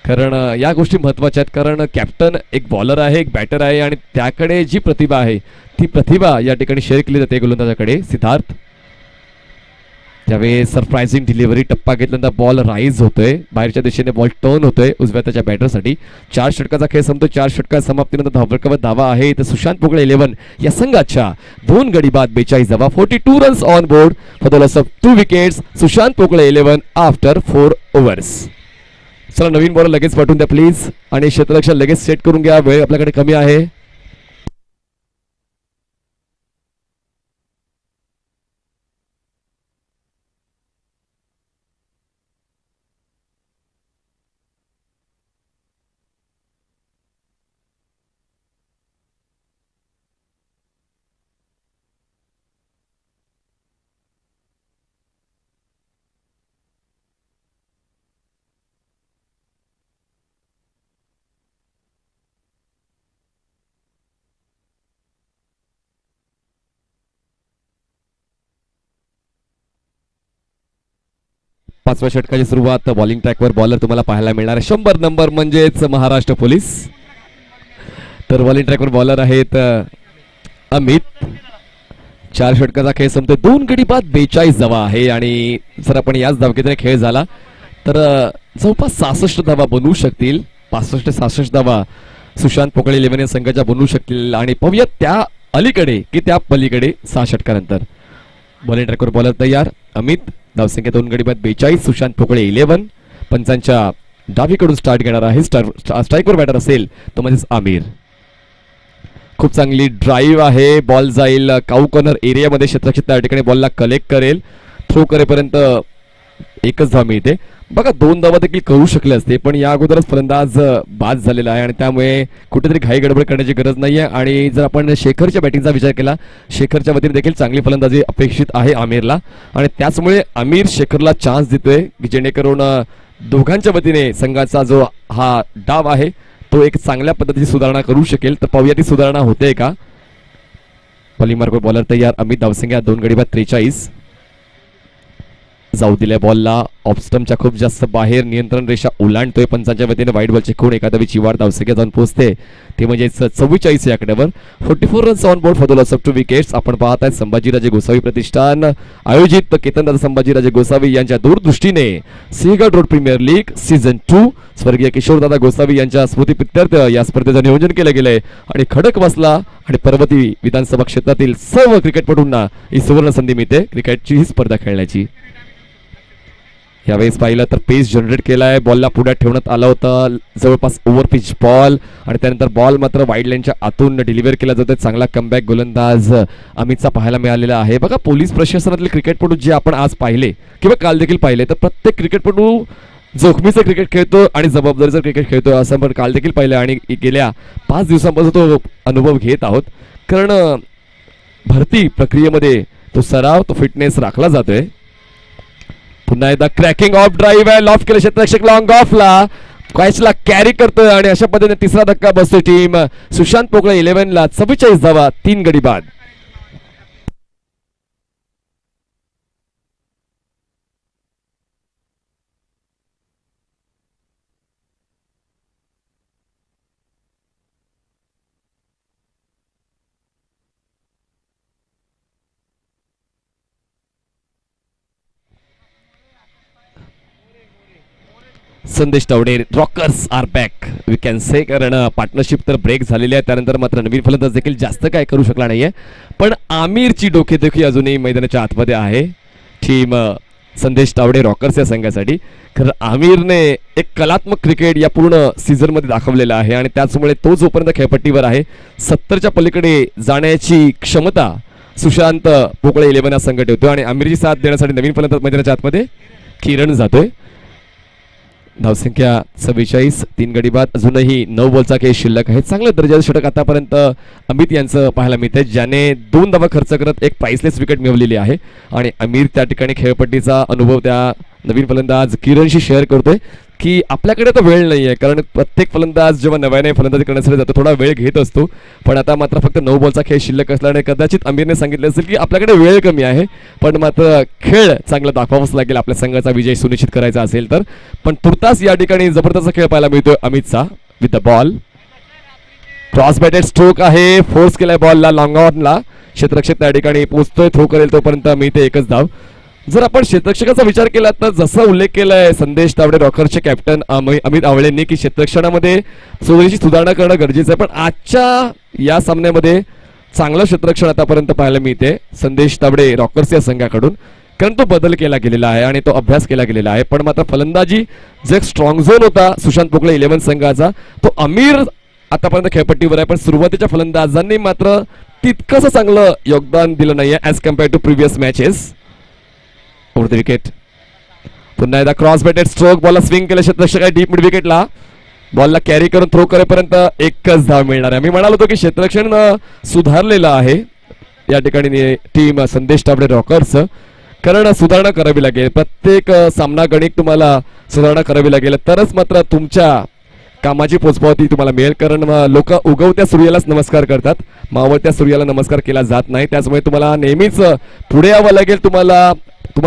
कारण या गोष्टी महत्त्वाच्या आहेत, कारण कॅप्टन एक बॉलर आहे, एक बॅटर आहे आणि त्याकडे जी प्रतिभा आहे ती प्रतिभा या ठिकाणी शेअर केली जाते गोलंदाजाकडे. सिद्धार्थ त्यावेळी सरप्राइझिंग डिलिव्हरी, टप्पा घेतल्यानंतर बॉल राईज होतोय, बाहेरच्या दिशेने बॉल टर्न होतोय उजव्या त्याच्या बॅटरसाठी. 4 षटकाचा खेळ संपतो. 4 षटका समाप्तीनंतर धावफलकावर धावा आहे. तर सुशांत पोकळे 11 या संघाच्या 2 गडी बाद 42 धावा, 42 runs on board for the loss of 2 wickets. Sushant Pokale 11 after 4 overs. चला नवीन बॉलर लगेच पाठवून द्या प्लीज आणि क्षेत्ररक्षण लगेच सेट करून घ्या, वेळ आपल्याकडे कमी आहे. पाचव्या षटकाची सुरुवात. बॉलिंग ट्रॅकवर बॉलर तुम्हाला पाहायला मिळणार आहे 100 नंबर म्हणजेच महाराष्ट्र पोलीस. तर बॉलिंग ट्रॅकवर बॉलर आहेत अमित. 4 षटकाचा खेळ संपतो. 2 गडी बाद 42 धावा आहे आणि जर आपण याच धावकीने खेळ झाला तर जवळपास 66 धावा बनवू शकतील. 65 ते 66 धावा सुशांत पोकळे 11 या संघाच्या बनवू शकतील. आणि पाहूया त्या अलीकडे की त्या पलीकडे 6 षटकानंतर. बॉलिंग ट्रॅकवर बॉलर तयार. अमित धावसंख्या 2 गडी बाद 42. सुशांत पोकळे 11 पंचांच्या डावीकडून स्टार्ट घेणार आहे. स्ट्राईकवर बॅटर असेल तो म्हणजेच आमिर. खूप चांगली ड्राईव्ह आहे, बॉल जाईल काऊ कॉर्नर एरियामध्ये, क्षेत्ररक्षक त्या ठिकाणी बॉलला कलेक्ट करेल. थ्रो करेपर्यंत एकच धाव मिळते. बघा 2 धावा देखील करू शकले असते पण या अगोदरच फलंदाज बाद झालेला आहे आणि त्यामुळे कुठेतरी घाई गडबड करण्याची गरज नाही आहे. आणि जर आपण शेखरच्या बॅटिंगचा विचार केला, शेखरच्या वतीने देखील चांगली फलंदाजी अपेक्षित आहे आमिरला आणि त्याचमुळे आमिर शेखरला चान्स देतोय की जेणेकरून दोघांच्या वतीने संघाचा जो हा डाव आहे तो एक चांगल्या पद्धतीची सुधारणा करू शकेल. तर पाहूया ती सुधारणा होते का. बॉलिंग मार्कवर बॉलर तयार. अमित धावसंख्या 2 गडी बाद 43. जाऊ दिल्या बॉलला ऑफस्टमच्या खूप जास्त बाहेर, नियंत्रण रेषा ओलांडतोय. पंचांच्या वतीने वाईट बॉलची खूण एखादा चिवाड धावसंख्या जाऊन पोहोचते ते म्हणजे 44 या आकड्यावर. 44 runs on board for the loss of 2 wickets. आपण पाहत आहेत संभाजीराजे गोसावी प्रतिष्ठान आयोजित केतनदादा संभाजीराजे गोसावी यांच्या दूरदृष्टीने Sinhagad road premier league season 2 स्वर्गीय किशोरदादा गोसावी यांच्या स्मृतीप्रित्यर्थ या स्पर्धेचं नियोजन केलं गेलंय आणि खडक बसला आणि पर्वती विधानसभा क्षेत्रातील सर्व क्रिकेटपटूंना ही सुवर्ण संधी मिळते क्रिकेटची ही स्पर्धा खेळण्याची. यावेळेस पाहिलं तर पेस जनरेट केलाय, बॉलला पुढे ठेवण्यात आलं होतं, जवळपास ओव्हर पिच बॉल आणि त्यानंतर बॉल मात्र वाईड लाईनच्या आतून डिलिव्हर केला जातोय. चांगला कमबॅक गोलंदाज अमितचा पाहायला मिळालेला आहे. बघा पोलीस प्रशासनातले क्रिकेटपटू जे आपण आज पाहिले किंवा काल देखील पाहिले तर प्रत्येक क्रिकेटपटू जोखमीचं क्रिकेट खेळतो आणि जबाबदारीचं क्रिकेट खेळतो असं आपण काल देखील पाहिलं आणि गेल्या 5 दिवसांपासून तो अनुभव घेत आहोत. कारण भरती प्रक्रियेमध्ये तो सराव, तो फिटनेस राखला जातोय. पुन्हा एकदा क्रॅकिंग ऑफ ड्राईव्ह आहे, लॉफ केलं क्षेत्ररक्षक लॉंग ऑफला कॅचला कॅरी करतोय आणि अशा पद्धतीने तिसरा धक्का बसतोय टीम सुशांत पोकळे 11 ला 44 धावा 3 गडी बाद. Sandesh Tawde rockers are back we can say. कारण पार्टनरशिप तर ब्रेक झालेली आहे, त्यानंतर मात्र नवीन फलंदाज देखील जास्त काय करू शकला नाहीये पण आमिरची डोकेदुखी अजूनही मैदानाच्या आतमध्ये आहे. टीम संदेश तावडे रॉकर्स या संघासाठी खरं आमिरने एक कलात्मक क्रिकेट या पूर्ण सीझन मध्ये दाखवलेला आहे आणि त्याचमुळे तो जोपर्यंत खेळपट्टीवर आहे 70च्या पलीकडे जाण्याची क्षमता सुशांत पोकळे 11 या संघ ठेवतो आणि आमिरची साथ देण्यासाठी नवीन फलंदाज मैदानाच्या आतमध्ये किरण जातोय. धावसंख्या 44 3 गडी बाद. अजूनही 9 बॉलचा खेळ शिल्लक आहे. चांगल्या दर्जाचं षटक आतापर्यंत अमित यांचं पाहायला मिळतंय ज्याने 2 धावा खर्च करत एक प्राइसलेस विकेट मिळवलेली आहे आणि आमिर त्या ठिकाणी खेळपट्टीचा अनुभव त्या नवीन फलंदाज किरणशी शेअर करतोय. की आपल्याकडे तर वेळ नाही आहे, कारण प्रत्येक फलंदाज जेव्हा नव्याने फलंदाजी करण्यासाठी जातो थोडा वेळ घेत असतो. पण आता मात्र फक्त 9 बॉलचा खेळ शिल्लक असल्याने कदाचित आमिरने सांगितले असेल की आपल्याकडे वेळ कमी आहे, पण मात्र खेळ चांगला दाखवावाच लागेल आपल्या संघाचा विजय सुनिश्चित करायचा असेल तर. पण तुर्तास या ठिकाणी जबरदस्त खेळ पाहायला मिळतोय अमितचा with the ball. Cross batted stroke आहे, फोर्स केलाय बॉलला लॉंग ऑनला. क्षेत्ररक्षक त्या ठिकाणी पोहोचतोय, थ्रो करेल तोपर्यंत मिळते एकच धाव. जर आपण क्षेत्ररक्षकाचा विचार केला तर जसा उल्लेख केलाय संदेश तावडे रॉकर्सचे कॅप्टन अमित आवळेंनी की क्षेत्ररक्षणामध्ये थोडीशी सुधारणा करणं गरजेचं आहे, पण आजच्या या सामन्यामध्ये चांगलं क्षेत्ररक्षण आतापर्यंत पाहायला मिळते संदेश तावडे रॉकर्स या संघाकडून, कारण तो बदल केला गेलेला आहे आणि तो अभ्यास केला गेलेला आहे. पण मात्र फलंदाजी जो एक स्ट्रॉंग झोन होता सुशांत पोकळे 11 संघाचा, तो आमिर आतापर्यंत खेळपट्टीवर आहे, पण सुरुवातीच्या फलंदाजांनी मात्र तितकंसं चांगलं योगदान दिलं नाहीये as compared to previous matches. Over the wicket, पुन्हा एकदा क्रॉस बॅटेड स्ट्रोक, बॉलला स्विंग केलं क्षेत्ररक्षक आहे डीप मिड विकेटला. बॉलला कॅरी करून थ्रो करेपर्यंत एकच धाव मिळणार आहे. मी म्हणालो होतो की क्षेत्ररक्षण सुधारलेलं आहे या ठिकाणी टीम संदेश तावडे रॉकर्स, कारण सुधारणा करावी लागेल. प्रत्येक सामना गणित तुम्हाला सुधारणा करावी लागेल, तरच मात्र तुमच्या कामाची पोचपावती तुम्हाला मिळेल. कारण लोक उगवत्या सूर्यालाच नमस्कार करतात, मावळत्या सूर्याला नमस्कार केला जात नाही. त्याचमुळे तुम्हाला नेहमीच पुढे यावं लागेल, तुम्हाला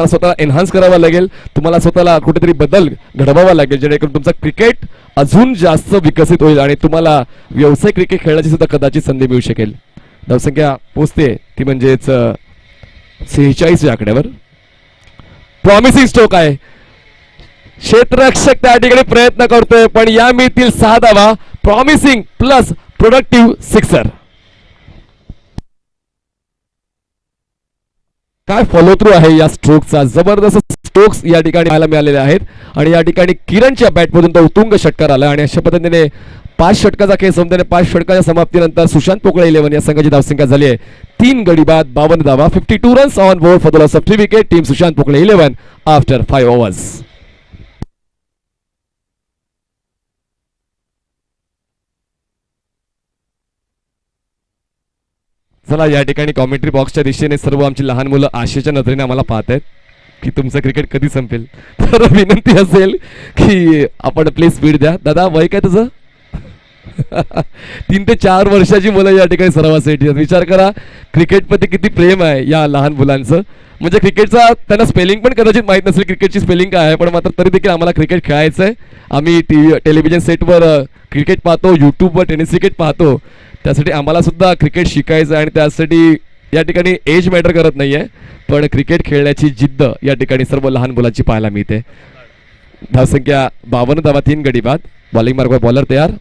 स्वतःला एन्हान्स करावं लागेल, तुम्हाला स्वतःला कुठेतरी बदल घडवावा लागेल, जेणेकरून तुमचं क्रिकेट अजून जास्त विकसित होईल आणि तुम्हाला व्यावसायिक क्रिकेट खेळण्याची सुद्धा कदाचित संधी मिळू शकेल. धावसंख्या पोचते ती म्हणजेच 46 या आकड्यावर. प्रॉमिसिंग स्ट्रोक आहे, क्षेत्ररक्षक त्या ठिकाणी प्रयत्न करतोय, पण या मिळतील 6 धावा. Promising plus productive sixer. काय फॉलो थ्रू आहे या स्ट्रोकचा, जबरदस्त स्ट्रोक्स या ठिकाणी पाहायला मिळालेले आहेत. आणि या ठिकाणी किरणच्या बॅटमधून तो उत्तुंग षटकार आला आणि अशा पद्धतीने 5 षटकाचा खेळ संपल्याने 5 षटकाच्या समाप्तीनंतर सुशांत पोकळे 11 या संघाची धावसंख्या झाली आहे 3 गडी बाद 52 धावा. 52 runs on board for the loss of 3 wicket. Team Sushant Pokale 11 after 5 overs. चला, या ठिकाणी कॉमेंट्री बॉक्सच्या दिशेने सर्व आमची लहान मुलं आशेच्या नजरेने आम्हाला पाहत आहेत की तुमचं क्रिकेट कधी संपेल. तर विनंती असेल की आपण प्लीज स्पीड द्या. दादा, वय काय तुझं? 3 ते 4 वर्षाची मुलं या ठिकाणी सरावासाठी. विचार करा क्रिकेटमध्ये किती प्रेम आहे या लहान मुलांचं. म्हणजे क्रिकेटचा त्यांना स्पेलिंग पण कदाचित माहीत नसेल, क्रिकेटची स्पेलिंग काय आहे, पण मात्र तरी देखील आम्हाला क्रिकेट खेळायचं आहे. आम्ही टेलिव्हिजन सेटवर क्रिकेट पाहतो, यूट्यूबवर टेनिस क्रिकेट पाहतो, त्यासाठी आम्हाला सुद्धा क्रिकेट शिकायचं आहे. आणि त्यासाठी या ठिकाणी एज मॅटर करत नाही आहे, पण क्रिकेट खेळण्याची जिद्द या ठिकाणी सर्व लहान मुलांची पाहायला मिळते. धावसंख्या 52 धावा 3 गडी बाद. बॉलिंग मार्ग बॉलर तयार.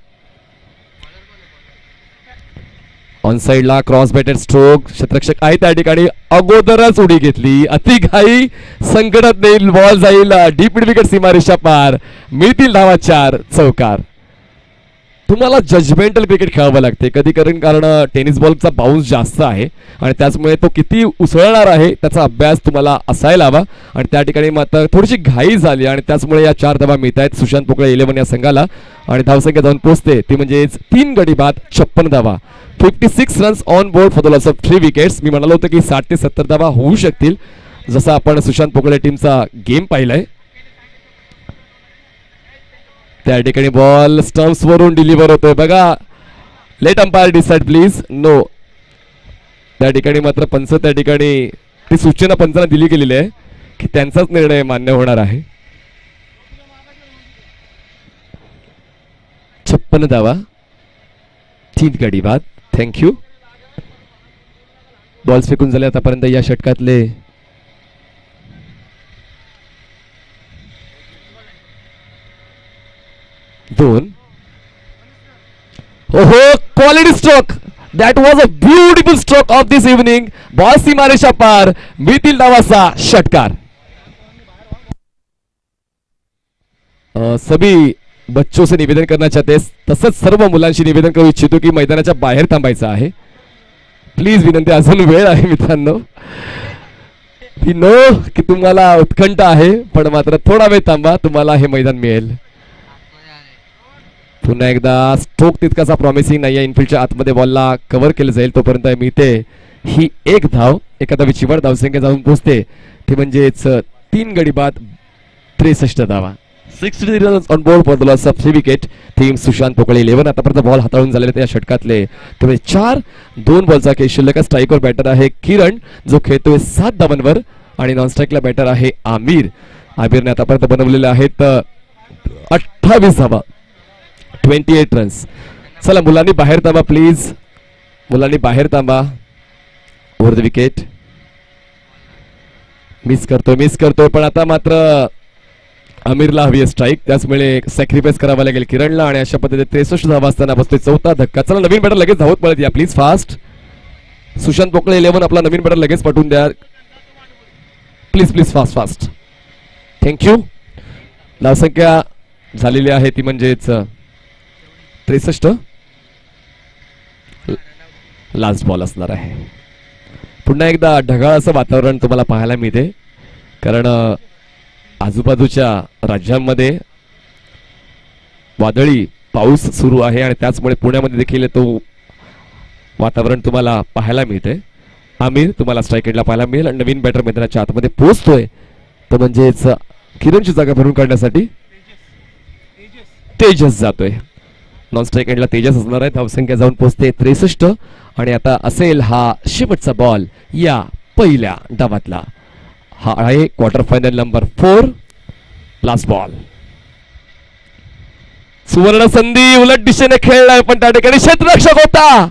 ऑन साइडला क्रॉस बॅटेड स्ट्रोक, क्षेत्ररक्षक आहे त्या ठिकाणी, अगोदरच उडी घेतली, अति घाई संकटात नाही, बॉल जाईल डीप मिड विकेट सीमारेषा पार. मिळतील धावा 4 चौकार. तुम्हाला जजमेंटल क्रिकेट खेळावं लागते कधी, कारण टेनिस बॉलचा बाउन्स जास्त आहे आणि त्याचमुळे तो किती उसळणार आहे त्याचा अभ्यास तुम्हाला असायला हवा. आणि त्या ठिकाणी मात्र थोडीशी घाई झाली आणि त्याचमुळे या 4 धावा मिळत आहेत सुशांत पोकळे 11 या संघाला. आणि धावसंख्या जाऊन पोहोचते ती म्हणजेच 3 गडी बाद 56 धावा. 56 runs on board for the loss of 3 wickets. मी म्हणालो होतो की 60 ते 70 धावा होऊ शकतील जसं आपण सुशांत पोकळे टीमचा गेम पाहिलाय. त्या ठिकाणी बॉल स्टम्प्स वरून डिलिव्हर होतोय बघा. Let umpire decide please. No, त्या ठिकाणी मात्र पंच त्या ठिकाणी ती सूचना पंचांना दिली गेलेली आहे की त्यांचाच निर्णय मान्य होणार आहे. 56 धावा 3 गडी बाद. थँक्यू. बॉल्स फेकून झाले आतापर्यंत या षटकातले 2. ओहो, quality stroke. That was a beautiful stroke of this evening. Ball सीमारेषा पार. मिळतील धावाचा षटकार. सभी बच्चों से निवेदन करना चाहते तसंच सर्व मुलांशी निवेदन करू इच्छितो की मैदानाच्या बाहेर थांबायचं आहे. प्लीज विनंती, अजून वेळ आहे मित्रांनो. वी नो की तुम्हाला उत्कंठ आहे, पण मात्र थोडा वेळ थांबा, तुम्हाला हे मैदान मिळेल. पुन्हा एकदा स्ट्रोक तितकासा प्रॉमिसिंग नाही आहे. इनफिल्डच्या आतमध्ये बॉलला कव्हर केलं जाईल तोपर्यंत मिळते ही 1 धाव. एखादा विचिवर धावसंख्या जाऊन पोहोचते ती म्हणजेच 3 गडी बाद 63 धावा. 63 runs on board for the loss of 3 wicket. Team Sushant Pokale 11 आतापर्यंत बॉल हाताळून झालेले त्या षटकातले त्यामुळे 4-2 बॉलचा खेळ शिल्लक. स्ट्राईकवर बॅटर आहे किरण जो खेळतोय 7 धावांवर आणि नॉन स्ट्राईकला बॅटर आहे आमिर. आमिरने आतापर्यंत बनवलेले आहेत 28 धावा, 28 रन्स. चला मुलांनी बाहेर थांबा प्लीज, मुलांनी बाहेर थांबा. ओव्हर द विकेट मिस करतोय पण आता मात्र आमिरला हवी आहे स्ट्राईक, त्याचमुळे सॅक्रिफाईस करावा लागेल किरणला आणि अशा पद्धतीने 63 धावा असताना बसतोय चौथा धक्का. चला नवीन बॅटर लगेच धावत पळत या प्लीज फास्ट. सुशांत पोकळे 11 आपला नवीन बॅटर लगेच पाठवून द्या please please fast fast. Thank you. धावसंख्या झालेली आहे ती म्हणजेच 63. लास्ट बॉल असणार आहे. पुन्हा एकदा ढगाळ असं वातावरण तुम्हाला पाहायला मिळते कारण आजूबाजूच्या राज्यांमध्ये वादळी पाऊस सुरू आहे आणि त्याचमुळे पुण्यामध्ये देखील तो वातावरण तुम्हाला पाहायला मिळते. आमिर तुम्हाला स्ट्राईक एंडला पाहायला मिळेल आणि नवीन बॅटर मैदानाच्या आतमध्ये पोहोचतोय तर म्हणजेच किरणची जागा भरून काढण्यासाठी तेजस जातोय. नॉन स्ट्राईक एंडला तेजस असणार आहे. धावसंख्या जाऊन पोहोचते 63 आणि आता असेल हा शेवटचा बॉल या पहिल्या डावातला. हा आहे quarter final number 4 last ball. सुवर्ण संधी उलट दिशेने खेळलाय पण त्या ठिकाणी क्षेत्ररक्षक होता.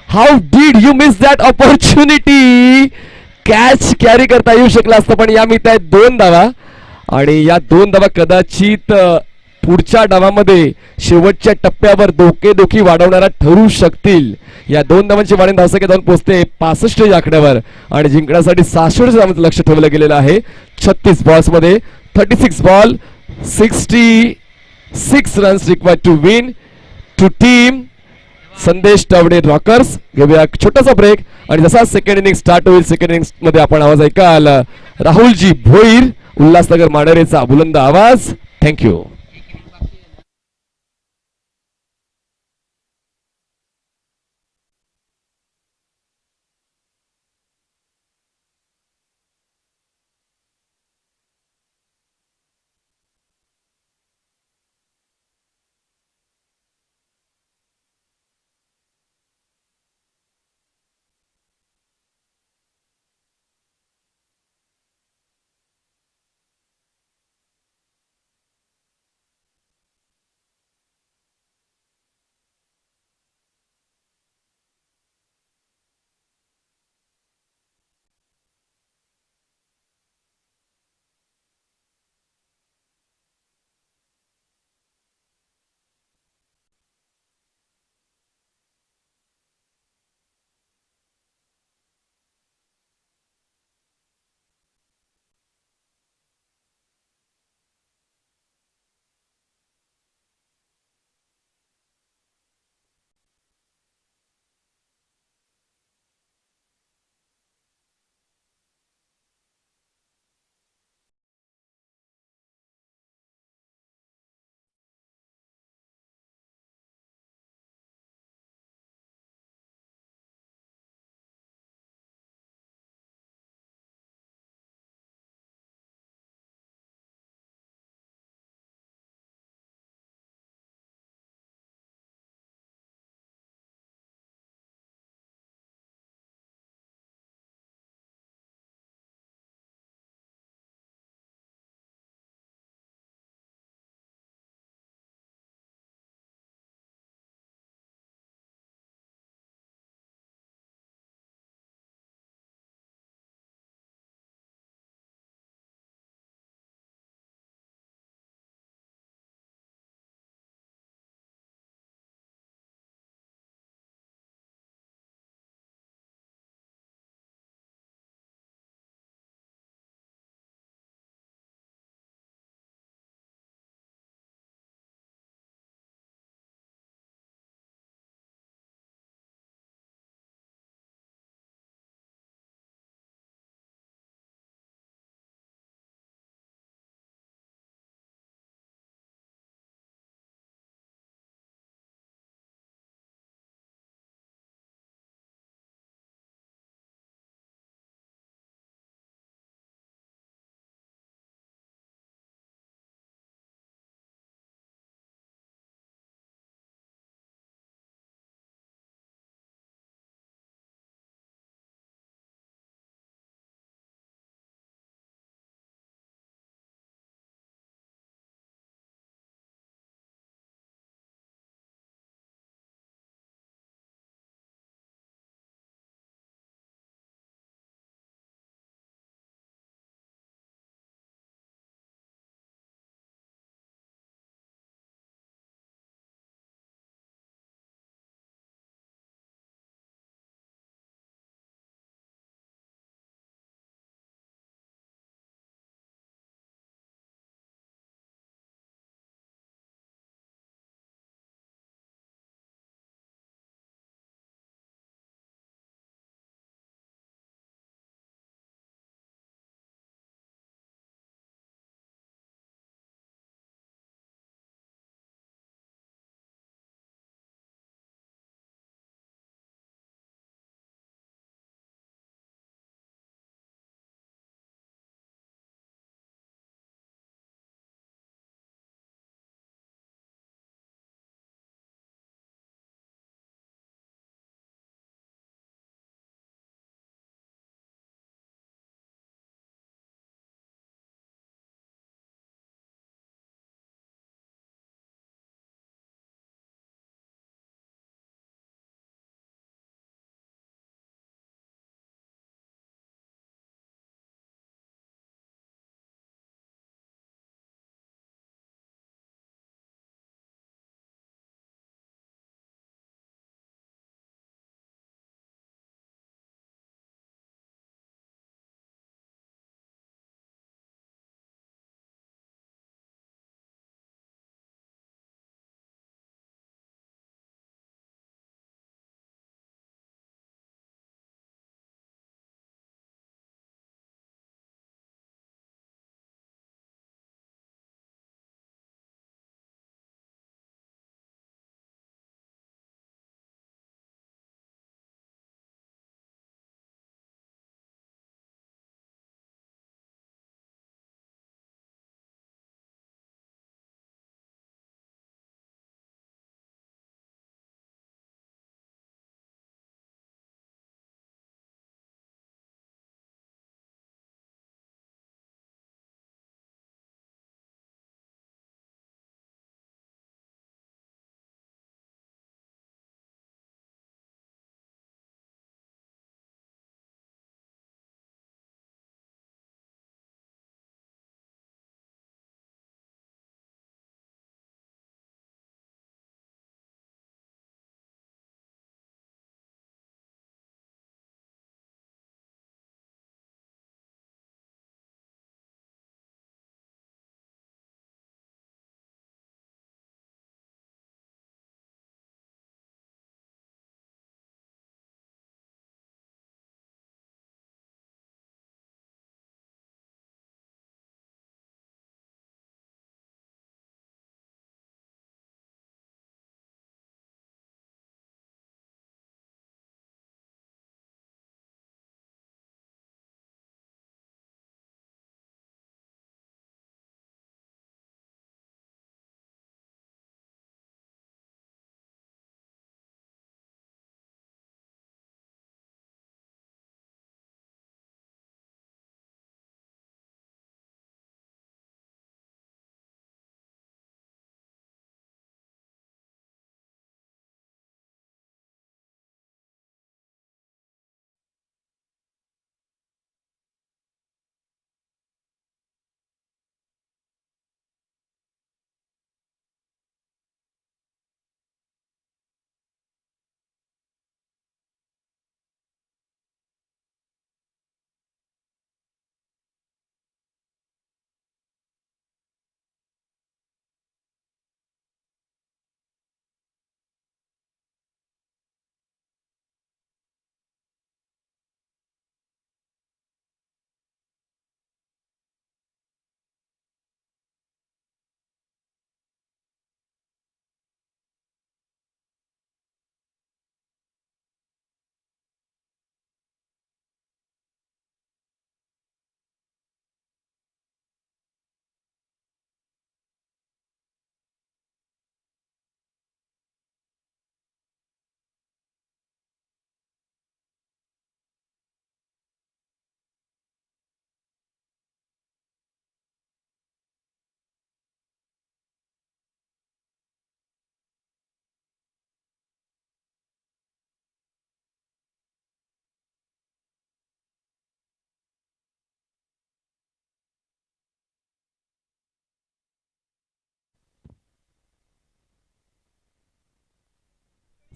How did you miss that opportunity. Catch carry करता येऊ शकला असतं पण या मिळत आहेत 2 धावा आणि या 2 धावा कदाचित पुढच्या डावामध्ये शेवटच्या टप्प्यावर डोकेदुखी वाढवणारा ठरू शकतील. या 2 धावांची वाढीव धावसंख्या जाऊन पोहोचते 65 या आकड्यावर आणि जिंकण्यासाठी 66 धावांचं लक्ष ठेवलं गेलेलं आहे. 36 बॉल्स मध्ये 36 ball 66 runs required to win to team Sandesh Tawde rockers. घेऊया एक छोटासा ब्रेक आणि जसा सेकंड इनिंग स्टार्ट होईल सेकंड इनिंग मध्ये आपण आवाज ऐकाल राहुलजी भोईर उल्हासनगर मांढरेचा बुलंद आवाज. थँक्यू.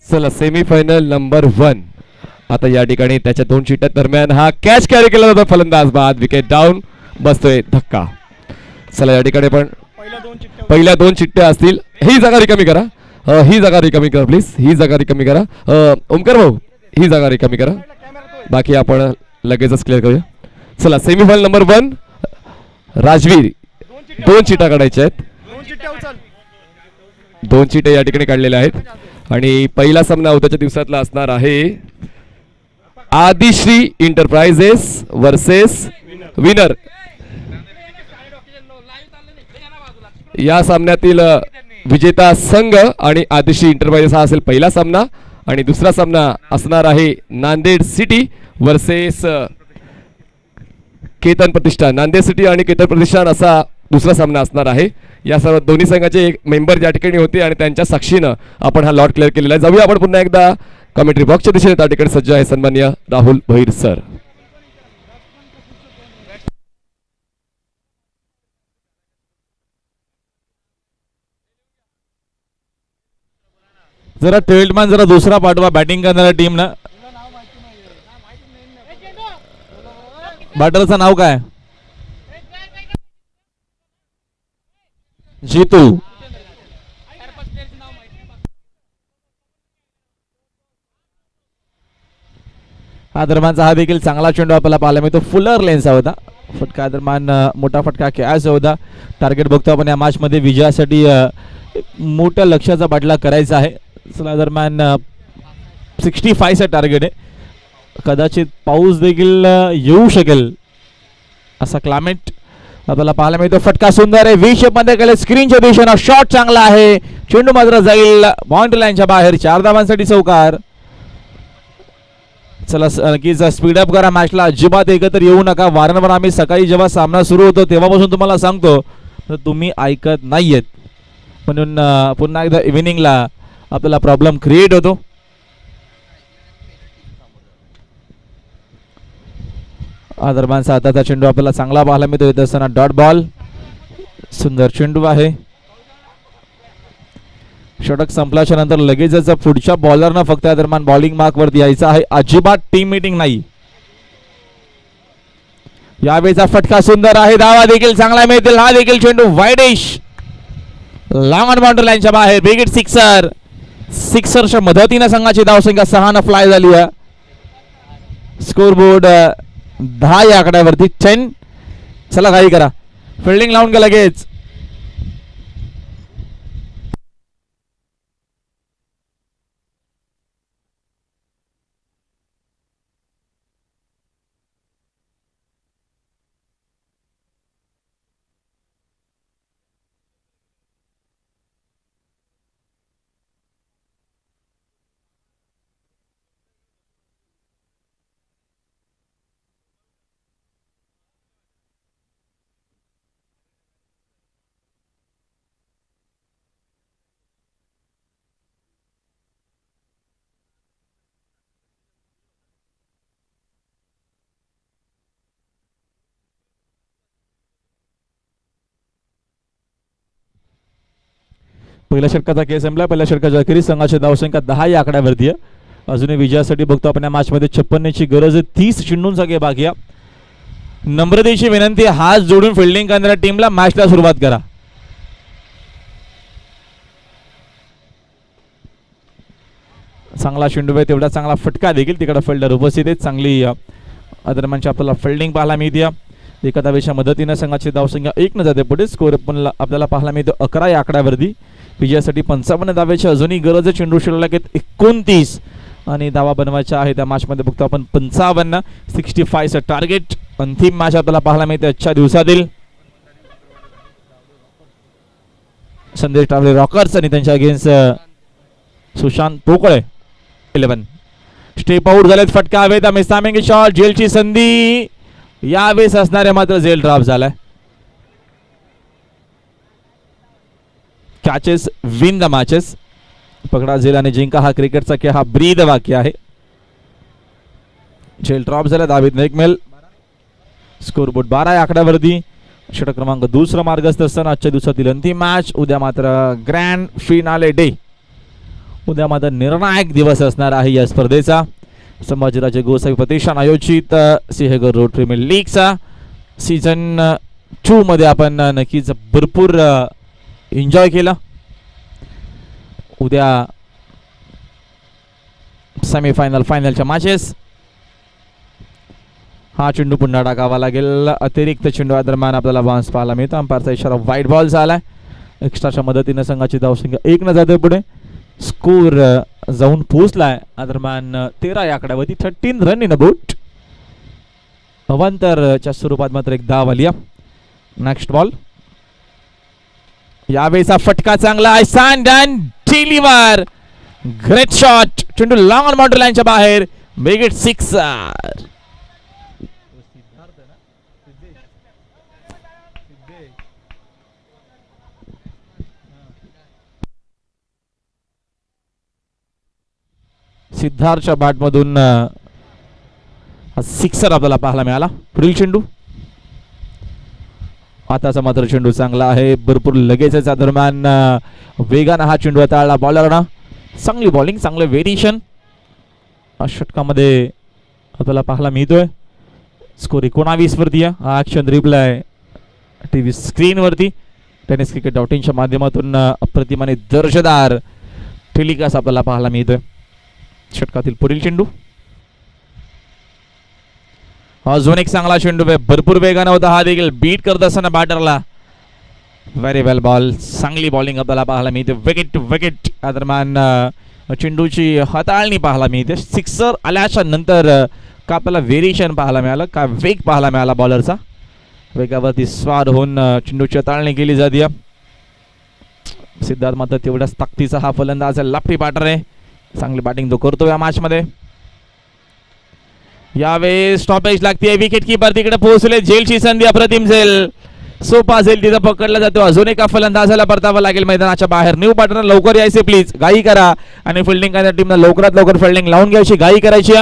चला सेमीफायनल नंबर 1. आता या ठिकाणी त्याच्या 2 चिट्ट्या दरम्यान हा कॅच कॅरी केला जातो. फलंदाज बाद, विकेट डाऊन, बसतोय धक्का. चला या ठिकाणी पण पहिल्या 2 चिट्ट्या असतील. ही जागा रिकामी करा, ही जागा रिकामी करा प्लीज, ही जागा रिकामी करा. ओमकार भाऊ ही जागा रिकामी करा, बाकी आपण लगेचच क्लिअर करूया. चला सेमीफायनल नंबर 1 राजवीर 2 चिट्ट्या काढायच्या आहेत. 2 चिट्ट्या या ठिकाणी काढलेल्या आहेत आणि पहिला सामना उद्याच्या दिवसातला असणार आहे आदिश्री इंटरप्राइजेस वर्सेस विनर. या सामन्यातील विजेता संघ आणि आदिश्री इंटरप्राइजेस हा असेल पहिला सामना आणि दुसरा सामना असणार आहे नांदेड सिटी वर्सेस केतन प्रतिष्ठान. नांदेड सिटी आणि केतन प्रतिष्ठान असा दुसरा सामना असणार आहे. या सर्व दोन्ही संघाचे एक मेंबर या ठिकाणी होते आणि त्यांच्या साक्षीनं आपण हा लॉट क्लिअर केलेला आहे. जाऊया आपण पुन्हा एकदा कमेंट्री बॉक्सच्या दिशेने. त्या ठिकाणी सज्ज आहे सन्माननीय राहुल भैर सर. जरा टेल्टमॅन जरा दुसरा पाठवा बॅटिंग करणाऱ्या टीम ना. बॅटरचं नाव काय? जीतू. हा दरम्यानचा हा देखील चांगला चेंडू आपल्याला पाहायला मिळतो. फुलर लेन्सचा होता फटका दरम्यान, मोठा फटका कॅच होता. टार्गेट बघतो आपण या मॅच मध्ये विजयासाठी मोठ्या लक्ष्याचा बाटला करायचा आहे. चला दरम्यान 65चा टार्गेट आहे. कदाचित पाऊस देखील येऊ शकेल असा क्लायमेट आपल्याला पाहायला मिळतो. फटका सुंदर आहे, व्ही शेप मध्ये केले स्क्रीनच्या दिशेने. शॉट चांगला आहे, चेंडू मात्र जाईल बाउंड्री लाईनच्या बाहेर. 4 धावांसाठी चौकार. चला नक्कीच स्पीडअप करा मॅचला, अजिबात एकत्र येऊ नका. वारंवार आम्ही सकाळी जेव्हा सामना सुरू होतो तेव्हापासून तुम्हाला सांगतो तर तुम्ही ऐकत नाहीयेत, म्हणून पुन्हा एकदा इव्हिनिंगला आपल्याला प्रॉब्लेम क्रिएट होतो. दरम्यान साताचा चेंडू आपल्याला चांगला पाहायला मिळतो. येत असताना डॉट बॉल, सुंदर चेंडू आहे. षटक संपल्याच्या नंतर लगेचच पुढच्या बॉलरनं फक्त या दरम्यान बॉलिंग मार्क वरती यायचं आहे. अजिबात टीम मीटिंग नाही. यावेळेचा फटका सुंदर आहे, धावा देखील चांगला मिळतील. हा देखील चेंडू वाईडिश लॉंग ऑन बाउंड्री लाईनच्या बाहेर. Big sixer. सिक्सरच्या मदतीने संघाची धावसंख्या 6 फ्लाय झाली आहे. स्कोर बोर्ड 10 या आकड्यावरती 10. चला काही करा, फिल्डिंग लावून का लगेच. पहिल्या षटकाचा खेळ संपला. पहिल्या षटकाच्या अखेरीस संघाची धावसंख्या 10 या आकड्यावरती आहे. अजूनही विजयासाठी बघतो आपण या मॅच मध्ये 56ची गरज आहे. 30 चेंडूंचा सगळे बाकी आहे. नम्रतेची विनंती, हात जोडून फिल्डिंग करणाऱ्या टीमला मॅचला सुरुवात करा. चांगला चेंडू आहे, तेवढा चांगला फटका देखील. तिकडे फिल्डर उपस्थित आहेत. चांगली दरम्यानची आपल्याला फिल्डिंग पाहायला मिळते. एका धावेच्या मदतीने संघाची धावसंख्या 1 न जाते पुढे. स्कोर पण आपल्याला पाहायला मिळतो 11 या आकड्यावरती. विजयासाठी 55 धावेची अजूनही गरज आहे. चेंडू शिल्लक आहेत 29 आणि धावा बनवायच्या आहे त्या मॅच मध्ये बघतो आपण 55. 65चं टार्गेट. अंतिम मॅच आपल्याला पाहायला मिळते आजच्या दिवसातील. संदेश टावले रॉकर्स आणि त्यांच्या against Sushant Pokale 11. Step out झालेत. फटका हवेत. मिसामिंग शॉट, जेलची संधी. यावेळेस असणारे मात्र जेल ड्रॉप झालाय. Catches win the matches. पकडा झेल आणि जिंका हा क्रिकेटचा खेळ, हा ब्रीद वाक्य आहे. झेल ड्रॉप झाला. दावीद नेकमेल. स्कोर बोर्ड 12 या आकड्यावरती. षटक क्रमांक 2 मार्गस्थ असताना आजच्या दिवसातील अंतिम मॅच. उद्या मात्र ग्रँड फिनाले डे. उद्या मात्र निर्णायक दिवस असणार आहे या स्पर्धेचा. संभाजीराजे गोसावी प्रतिष्ठान आयोजित सिंहगड रोड प्रीमियर लीगचा सीझन 2 मध्ये आपण नक्कीच भरपूर एन्जॉय केला. उद्या सेमीफायनल फायनलच्या मॅचेस. हा चेंडू पुन्हा टाकावा लागेल. अतिरिक्त चेंडू दरम्यान आपल्याला बाउन्स पाहायला मिळतो. अंपायरचा इशारा व्हाईट बॉल झालाय. एक्स्ट्राच्या मदतीने संघाची धावसंख्या 1 न जाते पुढे. स्कोर जाऊन पोहोचलाय दरम्यान 13 या आकड्यावरती. 13 रन इन अ बोट. अवांतरच्या स्वरूपात मात्र एक धाव आली. Next ball. यावेळेचा फटका चांगला आहे. Stand and deliver. Great shot. चेंडू लॉंग ऑन बाउंड्री लाईनच्या बाहेर. Make it 6. सिद्धार्थच्या बॅटमधून सिक्सर आपल्याला पाहायला मिळाला. पुढील चेंडू. आताचा मात्र चेंडू चांगला आहे. भरपूर लगेचच दरम्यान वेगानं हा चेंडू हाताळला बॉलरनं. चांगली बॉलिंग, चांगलं व्हेरिएशन षटकामध्ये आपल्याला पाहायला मिळतोय. स्कोर 19 वरती आहे. हा ॲक्शन रिप्लाय टीव्ही स्क्रीनवरती टेनिस क्रिकेट .inच्या माध्यमातून अप्रतिमाने दर्जेदार टेलिकास्ट आपल्याला पाहायला मिळतोय. षटकातील पुढील चेंडू. अजून एक चांगला चेंडू आहे. भरपूर वेगानं होता हा देखील. बीट करत असताना बॅटरला. व्हेरी वेल बॉल. चांगली बॉलिंग आपल्याला पाहायला मिळते. विकेट टू विकेट दरम्यान चेंडूची हाताळणी पाहायला मिळते. सिक्सर आल्याच्या नंतर का आपल्याला व्हेरिएशन पाहायला मिळालं, का वेग पाहायला मिळाला बॉलरचा. वेगावरती स्वार होऊन चेंडूची हाताळणी केली जाते. सिद्धार्थ मात्र तेवढ्याच ताकदीचा हा फलंदाज आहे. लफ्टी बॅटर आहे. चांगली बॅटिंग तो करतो या मॅच मध्ये. यावेळेस स्टॉपेज लागते. विकेट कीपर तिकडे पोहोचले. झेलची संधी अप्रतिम झेल. सोपा झेल तिथं पकडला जातो. अजून एका फलंदाजाला परतावं लागेल मैदानाच्या बाहेर. न्यू पार्टनर लवकर यायचे प्लीज. घाई करा आणि फिल्डिंग करणाऱ्या टीमला लवकरात लवकर फिल्डिंग लावून घ्यायची. घाई करायची.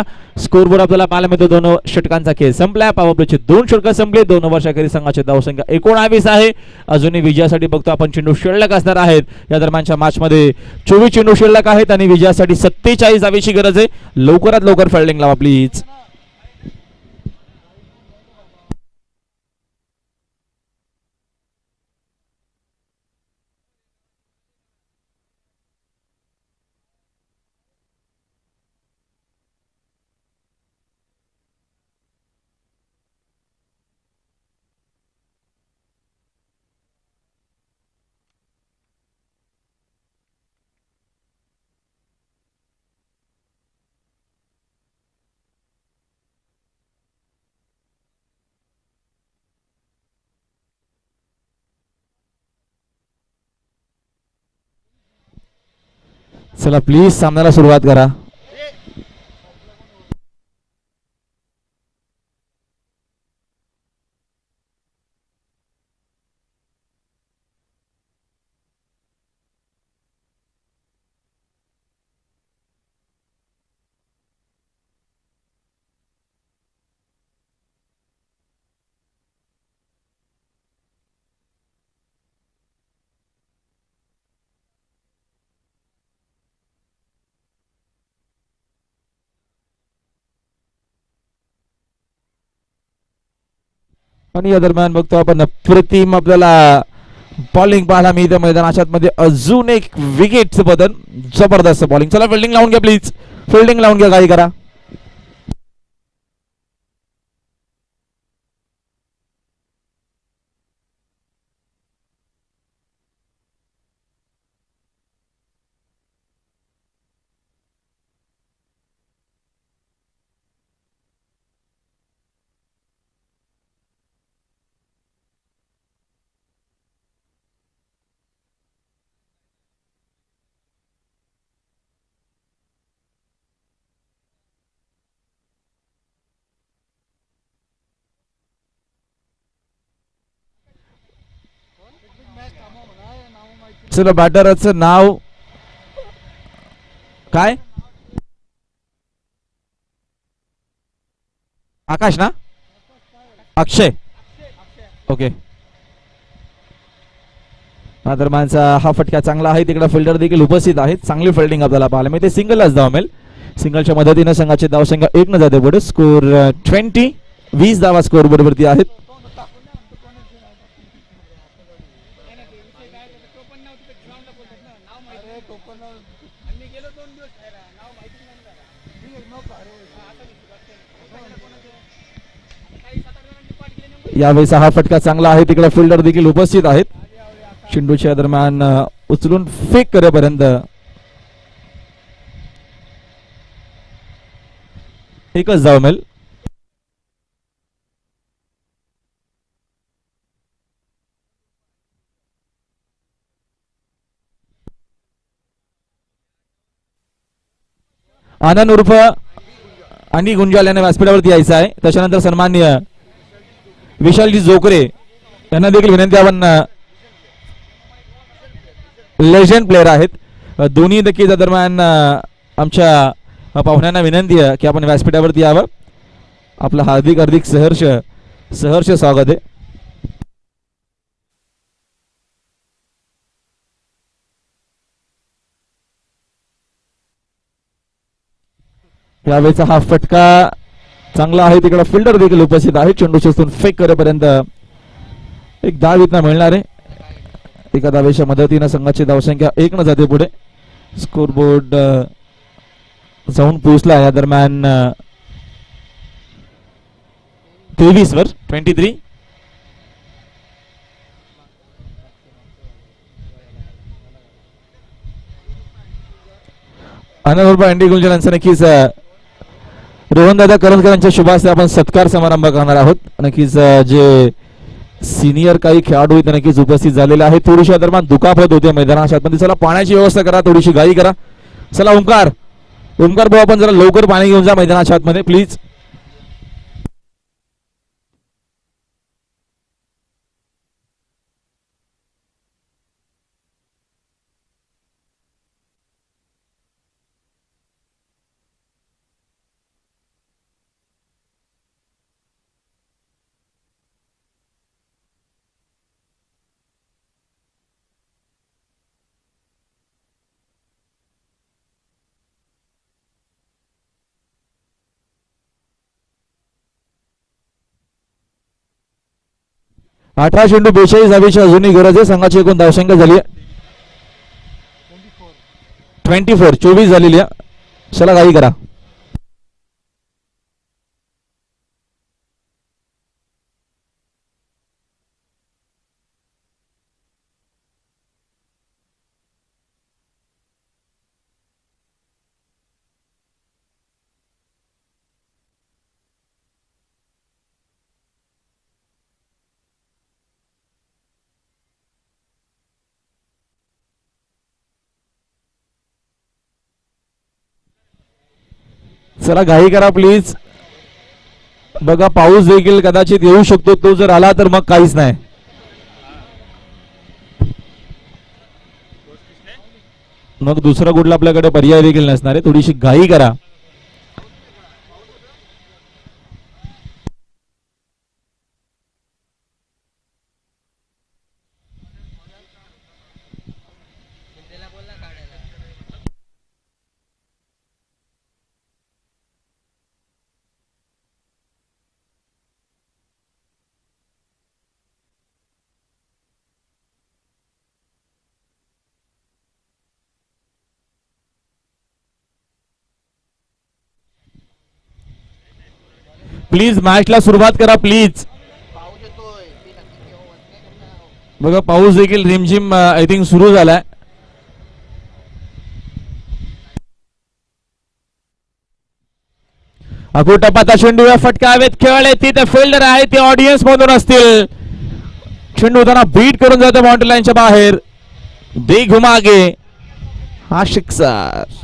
स्कोर बोर्ड आपल्याला पाहायला मिळतो. 2 षटकांचा खेळ संपला. पॉवर प्लेचे 2 षटकं संपले. 2 वर्षाखेरीज संघाची धावसंख्या 19 आहे. अजूनही विजयासाठी बघतो आपण चेंडू शिल्लक असणार आहेत. या दरम्यानच्या मॅच मध्ये 24 चेंडू शिल्लक आहेत आणि विजयासाठी 47 धावेची गरज आहे. लवकरात लवकर फिल्डिंग लावा प्लीज. चला प्लीज सामन्याला सुरुवात करा. आणि या दरम्यान बघतो आपण अप्रतिम आपल्याला बॉलिंग पाहायला मिळते मैदानाच्या मध्ये. अजून एक विकेटचं बदल. जबरदस्त बॉलिंग. चला फिल्डिंग लावून घ्या प्लीज. फिल्डिंग लावून घ्या. काही करा. चला बॅटरचं नाव काय. आकाश ना. अक्षय. ओके हा दरम्यानचा हा फटका चांगला आहे. तिकडे फिल्डर देखील उपस्थित आहेत. चांगली फिल्डिंग आपल्याला पाहायला मिळते. सिंगलच धाव मिळेल. सिंगलच्या मदतीने संघाची धावसंख्या 1 न जाते पुढे. स्कोर 20 धावा स्कोर बोर्डवरती आहेत. यावेळेस हा फटका चांगला आहे. तिकडे फिल्डर देखील उपस्थित आहेत. चेंडूच्या दरम्यान उचलून फेक करेपर्यंत एकच धाव मिळेल. आनंद उर्फ आणि गुंजाल यांना व्यासपीठावरती यायचं आहे. त्याच्यानंतर सन्मान्य विशालजी जोकरे यांना देखील विनंती. आपण लेजंड प्लेअर आहेत. दोन्ही देखील दरम्यान आमच्या पाहुण्यांना विनंती आहे की आपण व्यासपीठावरती यावं. आपलं हार्दिक सहर्ष स्वागत आहे. यावेळेचा हा फटका चांगला आहे. तिकडे फिल्डर देखील उपस्थित आहे. चेंडू शेस्तून फेक करेपर्यंत एक धाव इथं मिळणार आहे. एका धावेच्या मदतीनं संघाची धावसंख्या 1 न जाते पुढे. स्कोर बोर्ड जाऊन पोहोचला या दरम्यान 23 वर 23. अनंत अँडी गुंजन यांचा नक्कीच रोहनदादा करंजकर यांच्या शुभ हस्ते आपण सत्कार समारंभ करणार आहोत. नक्कीच जे सिनियर काही खेळाडू आहेत नक्कीच उपस्थित झालेले आहेत. थोडीशी दरम्यान दुखापत होते मैदानाच्या आतमध्ये. चला पाण्याची व्यवस्था करा, थोडीशी घाई करा. चला ओंकार भाऊ आपण जरा लवकर पाणी घेऊन जा मैदानाच्या आतमध्ये प्लीज. अठरा चेंडू 42 धावेची अजूनही गरज आहे. संघाची एकूण धावसंख्या झाली आहे 24 झालेली आहे. चला घाई करा. चला घाई करा प्लीज. बघा पाऊस देखील कदाचित येऊ शकतो. तो जर आला तर मग काहीच नाही. मग दुसरा कुठला आपल्याकडे पर्याय देखील नसणार आहे. थोडीशी घाई करा. प्लीज मॅचला सुरुवात करा प्लीज. बघा पाऊस देखील रिमझिम आय थिंक सुरू झालाय. अकोटपाता चेंडू फटका हवेत खेळले. तिथे फिल्डर आहे ते ऑडियन्स मधून असतील. चेंडू त्यांना बीट करून जातो बाउंड्री लाईनच्या बाहेर. दे घुमागे हा सिक्सर.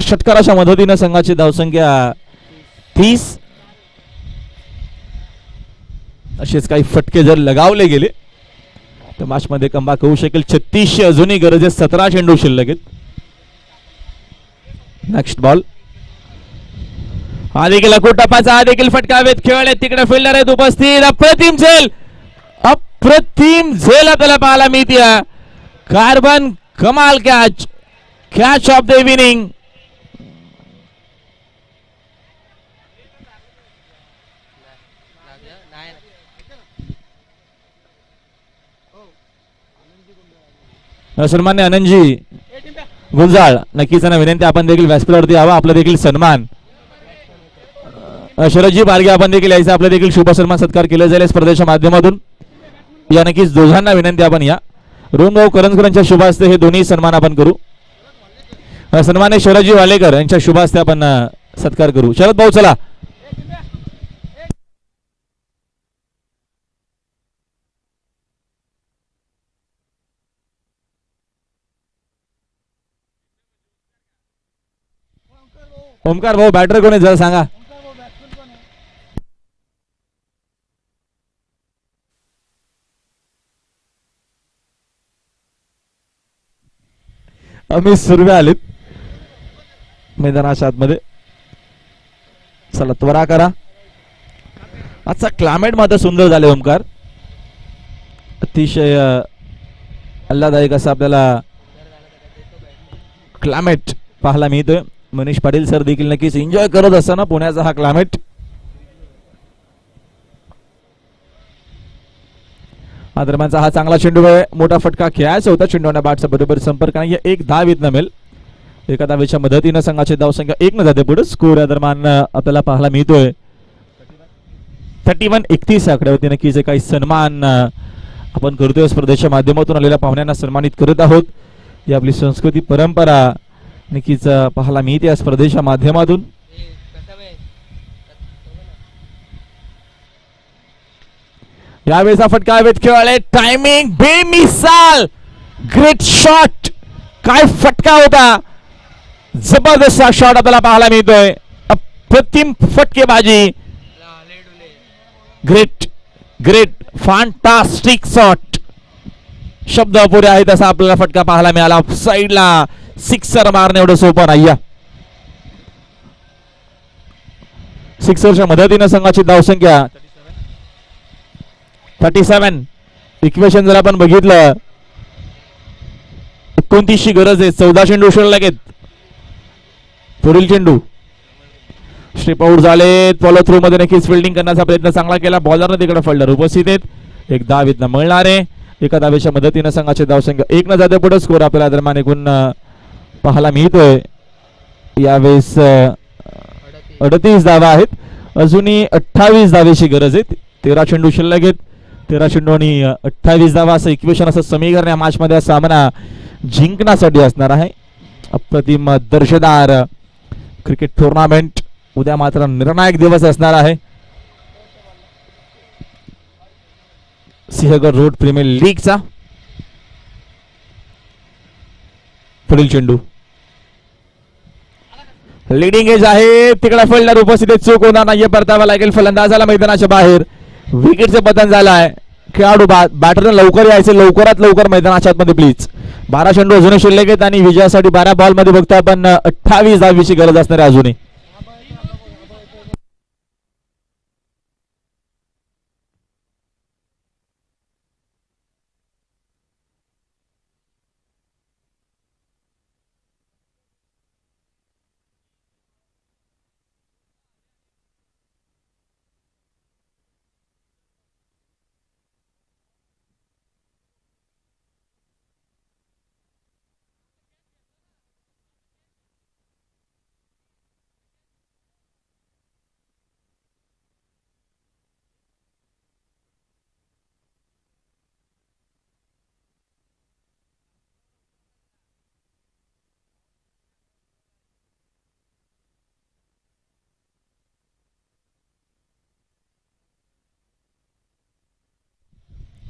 षटकाराच्या मदतीने संघाची धावसंख्या 30. असेच काही फटके जर लगावले गेले तर मॅच मध्ये कमबॅक होऊ शकेल. 36 अजूनही गरज आहे. 17 चेंडू शिल्लक आहेत. नेक्स्ट बॉल हा देखील टप्पाचा हा देखील फटकावेत खेळ आहेत तिकडे फिल्डर आहेत उपस्थित. अप्रतिम झेल, अप्रतिम झेल आपल्याला पाहायला मिळते. कार्बन कमाल catch, catch of the evening. सन्मान्य आनंदजी गुंजाळ, नक्कीच त्यांना विनंती आपण देखील व्यासपीठावरती यावं, आपला देखील सन्मान. शरदजी बारगे आपण देखील यायचं, आपलं देखील शुभ सन्मान सत्कार केला जाईल स्पर्धेच्या माध्यमातून. या नक्कीच दोघांना विनंती आपण या. रोहनभाऊ करंजकरांच्या शुभ हस्ते हे दोन्ही सन्मान आपण करू. सन्मान्य शरदजी वालेकर यांच्या शुभ हस्ते आपण सत्कार करू. शरद भाऊ चला. ओमकार भाऊ बॅटर कोण आहे जरा सांगा. आम्ही सुरवे आलेत मैदानाच्या आतमध्ये. चला त्वरा करा. आजचा क्लायमेट मात्र सुंदर झाले ओमकार, अतिशय आल्हाददायक असं आपल्याला क्लायमेट पाहायला मिळतोय. मनीष पाटील सर देखील नक्कीच एन्जॉय करत असताना पुण्याचा हा क्लायमेट. दरम्यानचा हा चांगला चेंडू मोठा फटका खेळायचा होता. चेंडूच्या बॅटचा बरोबर संपर्क नाही. एक धाव येत नमेल. एका धावेच्या मदतीनं संघाची धावसंख्या 1 न जाते पुढे. स्कोर या दरम्यान आपल्याला पाहायला मिळतोय 31-31 आकड्यावरती. नक्कीच काही सन्मान आपण करतोय स्पर्धेच्या माध्यमातून. आलेल्या पाहुण्यांना सन्मानित करत आहोत. ही आपली संस्कृती परंपरा नक्कीच पाहायला मिळते या स्पर्धेच्या माध्यमातून. यावेळेचा फटका हवेत खेळाले. टायमिंग बेमिसाल, ग्रेट शॉट. काय फटका होता, जबरदस्त शॉट आपल्याला पाहायला मिळतोय. अप्रतिम फटकेबाजी. Great great fantastic shot. शब्द अपुरे आहेत असा आपल्याला फटका पाहायला मिळाला. साईडला सिक्सर मारणे एवढं सोपं नाही. सिक्सरच्या मदतीनं संघाची धावसंख्या 37. इक्वेशन जर आपण बघितलं 29 ची गरज आहे. 14 चेंडू उशिरा लागेल. पुढील चेंडू स्ट्रिप आउट झाले. फॉलो थ्रू मध्ये नक्कीच फिल्डिंग करण्याचा प्रयत्न चांगला केला. बॉलरने तिकडे फिल्डर उपस्थित आहेत. एक धाव इथनं मिळणार आहे. एका धावेच्या मदतीनं संघाची धावसंख्या 1 न जाते पुढे. स्कोर आपल्याला दरम्यान एकूण पाहायला मिळतोय यावेळेस 38 धावा आहेत. अजूनही 28 धावेची गरज आहे. 13 चेंडू शिल्लक आहेत. 13 चेंडू आणि 28 धावा असं इक्वेशन, असं समीकरण या मॅच मध्ये सामना जिंकण्यासाठी असणार आहे. अप्रतिम दर्शदार क्रिकेट टुर्नामेंट. उद्या मात्र निर्णायक दिवस असणार आहे. सिंहगड रोड प्रीमियर लीगचा. पुढील चेंडू लीडिंग एज आहे. तिकडे फिल्डर उपस्थित चूक होणार नाहीये. परतावा लागेल फलंदाजाला मैदानाच्या बाहेर. विकेटचं पतन झालंय. खेळाडू बॅटरने लवकर यायचे, लवकरात लवकर मैदानाच्या आतमध्ये प्लीज. 12 चेंडू अजूनही शिल्लक आहेत आणि विजयासाठी 12 बॉल मध्ये बघतो आपण 28 धावीची गरज असणार आहे अजूनही.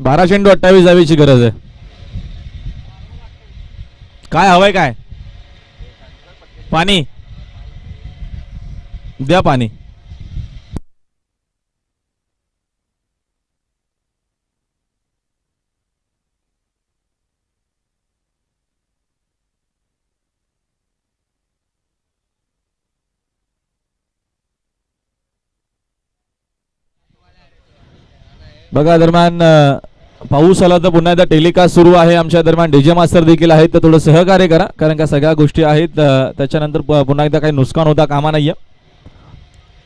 बारा चेंडू 28 धावेची गरज आहे. काय हवंय, काय पाणी द्या, पाणी. बघा दरम्यान पाऊस आला तर पुन्हा एकदा टेलिकास्ट सुरू आहे. आमच्या दरम्यान डीजे मास्टर देखील आहेत, तर थोडं सहकार्य करा, कारण का सगळ्या गोष्टी आहेत. त्याच्यानंतर पुन्हा एकदा काही नुकसान होता कामा नाहीये.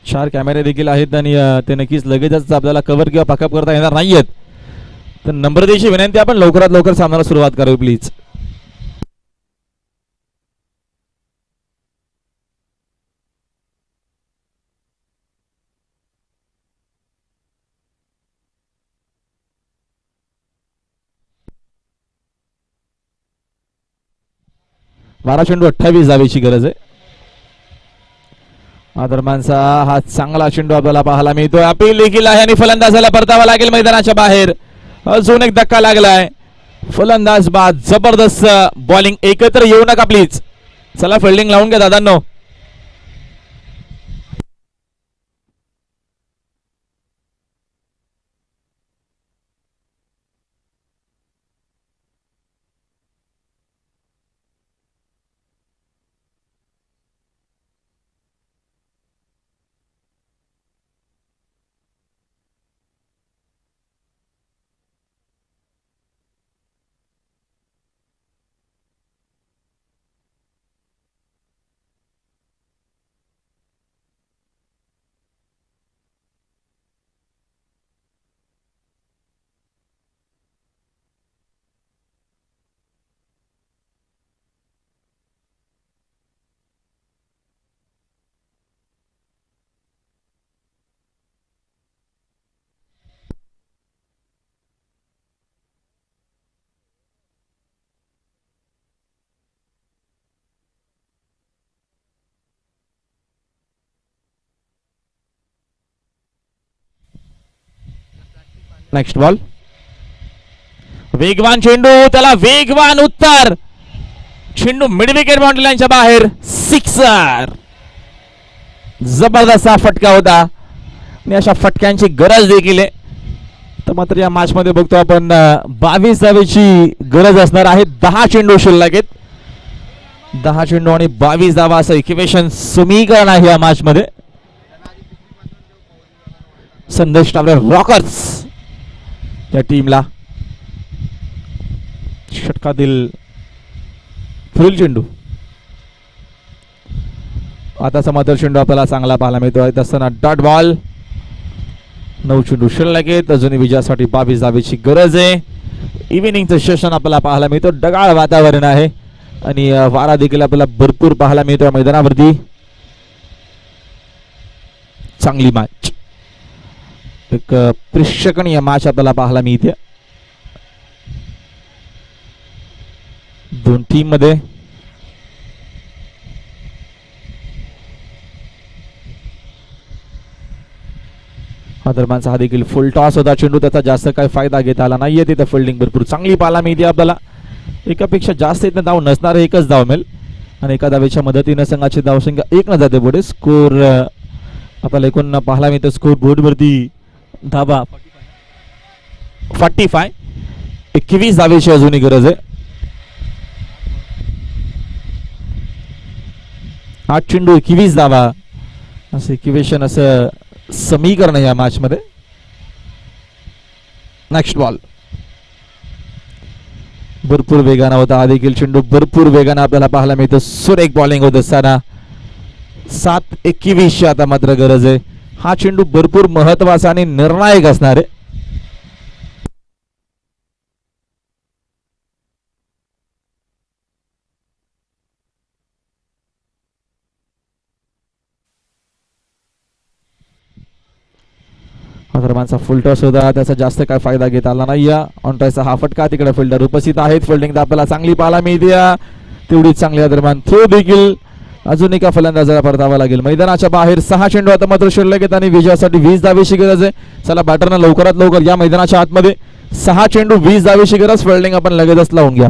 4 कॅमेरे देखील आहेत आणि ते नक्कीच लगेचच आपल्याला कव्हर किंवा पॅकअप करता येणार नाहीयेत. तर नंबर द्यायची विनंती, आपण लवकरात लवकर सामन्याला सुरुवात करावी प्लीज. बारा चेंडू 28 धावेची गरज आहे. आदरमानचा हा चांगला चेंडू आपल्याला पाहायला मिळतोय. अपील देखील आहे आणि फलंदाजाला परतावा लागेल मैदानाच्या बाहेर. अजून एक धक्का लागलाय. फलंदाज बाद, जबरदस्त बॉलिंग. एकत्र येऊ नका प्लीज. चला फिल्डिंग लावून घ्या दादांनो. Next ball. वेगवान चेंडू, त्याला वेगवान उत्तर. चेंडू मिड विकेट बाउंड्री लाईनच्या बाहेर. सिक्सर. जबरदस्त फटका होता आणि अशा फटक्यांची गरज देखील आहे. तर मात्र या मॅच मध्ये बघतो आपण 22 धावेची गरज असणार आहे. 10 चेंडू शिल्लक आहेत. 10 चेंडू आणि 22 धावा असं इक्वेशन समीकरण आहे या मॅच मध्ये. संदेश टावरे रॉकर्स या टीमला षटकातील फुल चेंडू. आताचा मात्र चेंडू आपल्याला चांगला पाहायला मिळतोय. असताना डॉट बॉल. 9 चेंडू शिल्लक आहेत. अजूनही विजयासाठी 22 धावेची गरज आहे. इव्हिनिंगचं सेशन आपल्याला पाहायला मिळतो. ढगाळ वातावरण आहे आणि वारा देखील आपल्याला भरपूर पाहायला मिळतोय मैदानावरती. चांगली मॅच, एक प्रेक्षणीय मॅच आपल्याला पाहायला मिळते दोन टीम मध्ये. दरम्यानचा हा देखील फुल टॉस होता चेंडू. त्याचा जास्त काही फायदा घेता आला नाहीये. तिथे फिल्डिंग भरपूर चांगली पाहायला मिळते आपल्याला. एकापेक्षा जास्त इथं धाव नसणार, एकच धाव मिळेल आणि एका धावेच्या मदतीने संघाची धावसंख्या 1 न जाते पुढे. स्कोर आपल्याला एकूण पाहायला मिळतं. स्कोर बोर्ड वरती धावा 45. 21 धावेची अजूनही गरज आहे. 8 चेंडू 21 धावा असं इक्वेशन, असं समीकरण या मॅच मध्ये. Next ball. भरपूर वेगानं होता हा देखील चेंडू. भरपूर वेगानं आपल्याला पाहायला मिळतं. सुरेख बॉलिंग होत असताना 7-21 आता मात्र गरज आहे. हा चेंडू भरपूर महत्वाचा आणि निर्णायक असणार आहे. दरम्यानचा फुल टॉस होता, त्याचा जास्त काय फायदा घेता आला नाही. ऑन ट्रायचा हा फटका. तिकडे फिल्डर उपस्थित आहेत. फिल्डिंग आपल्याला चांगली पाहायला मिळते. तेवढीच चांगली दरम्यान थ्रो देखील अजून एका फलंदाजाला परतावा लागेल. मैदानाच्या बाहेर 6 चेंडू आता मात्र शिल्लक आहेत आणि विजयासाठी 20 धावेची गरज आहे. चला बॅटरनं लवकरात लवकर या मैदानाच्या आतमध्ये. 6 चेंडू 20 धावेची गरज. फिल्डिंग आपण लगेचच लावून घ्या.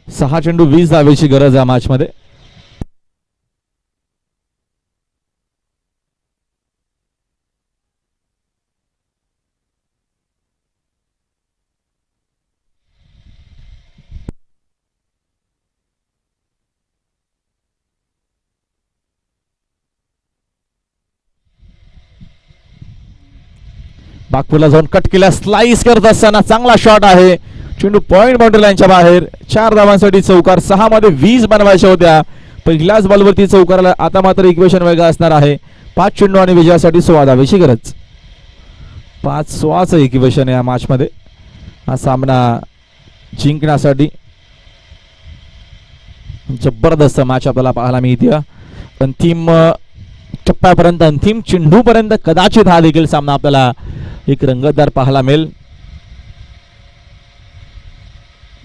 6 चेंडू 20 धावेची गरज आहे मॅच मध्ये. बागपूरला जाऊन कट केला, स्लाइस करत असताना चांगला शॉट आहे. चेंडू पॉइंट बाउंड्री लाईनच्या बाहेर. 4 धावांसाठी चौकार. 6 मध्ये 20 बनवायच्या होत्या पहिल्याच बॉलवरती चौकाराला. आता मात्र इक्वेशन वेगळं असणार आहे. 5 चेंडू आणि विजयासाठी 16 धावेची गरज. 5-16चं इक्वेशन आहे या मॅच मध्ये. हा सामना जिंकण्यासाठी जबरदस्त मॅच आपल्याला पाहायला मिळते. अंतिम टप्प्यापर्यंत, अंतिम चेंडूपर्यंत कदाचित हा देखील सामना आपल्याला एक रंगतदार पाहायला मिळेल.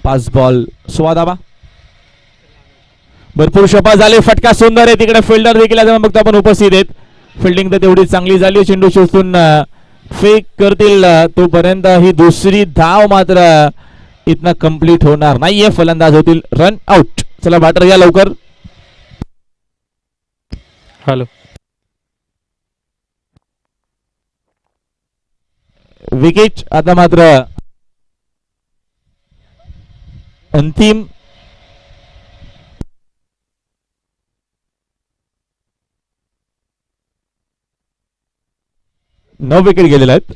5 बॉल 16 धावा. भरपूर शपा झाले. फटका सुंदर आहे. तिकडे फिल्डर देखील बघतो आपण उपस्थित आहेत. फिल्डिंग तर तेवढी चांगली झाली. चेंडू शोधून फेक करतील तोपर्यंत ही दुसरी धाव मात्र इथनं कंप्लीट होणार नाहीये. फलंदाज होतील रन आउट. चला बॅटर या लवकर. हॅलो. विकेट आता मात्र अंतिम 9 विकेट गेलेल्या आहेत.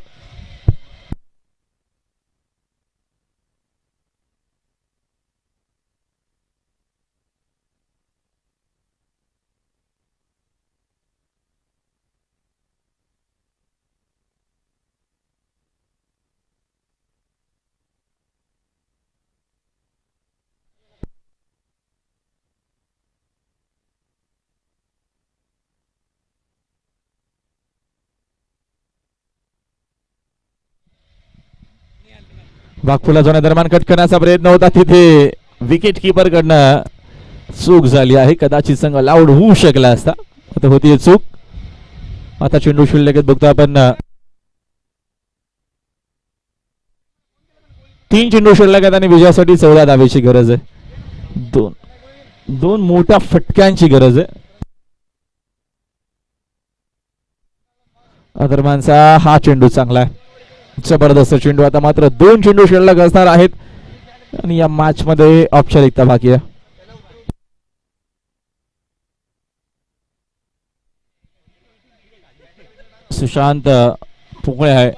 बागपूरला जाण्यादरम्यान कट करण्याचा प्रयत्न होता. तिथे विकेट किपर कडनं चूक झाली आहे. कदाचित संघ लाऊड होऊ शकला असता. आता होती चूक. आता चेंडू शिल्लक बघतो आपण. 3 चेंडू शिल्लक आहेत आणि विजयासाठी 14 धावेची गरज आहे. दोन मोठ्या फटक्यांची गरज आहे. दरम्यानचा हा चेंडू चांगला आहे. जबरदस्त चेंडू. आता मात्र 2 चेंडू शिल्लक असणार आहेत आणि या मॅच मध्ये औपचारिकता बाकी आहे. सुशांत पोकळे आहे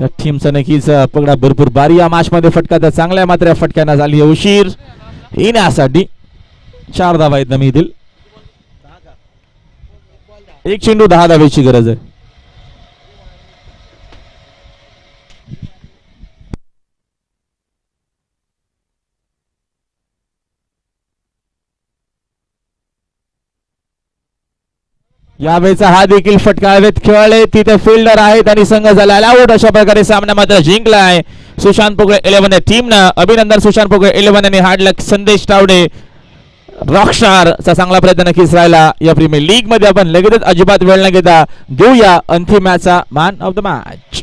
या टीमचा. नक्कीच पगडा भरपूर बारी या मॅच मध्ये. फटका तर चांगला आहे मात्र या फटक्यांना झाली उशीर येण्यासाठी. 4 धावा आहेत मिळतील. 1 चेंडू 10 धावेची गरज आहे. यावेळेचा हा देखील फटका हवेत खेळले. तिथे फिल्डर आहेत आणि संघ झाला आउट. अशा प्रकारे सामना मात्र जिंकला आहे सुशांत पोकळे 11 या टीमनं. अभिनंदन सुशांत पोकळे 11 आणि हार्ड लक संदेश तावडे रॉकस्टार चा चांगला प्रयत्न नक्कीच राहिला. या प्रीमियर लीग मध्ये आपण लगेचच अजिबात वेळ न घेता घेऊया अंतिम मॅचचा मॅन ऑफ द मॅच.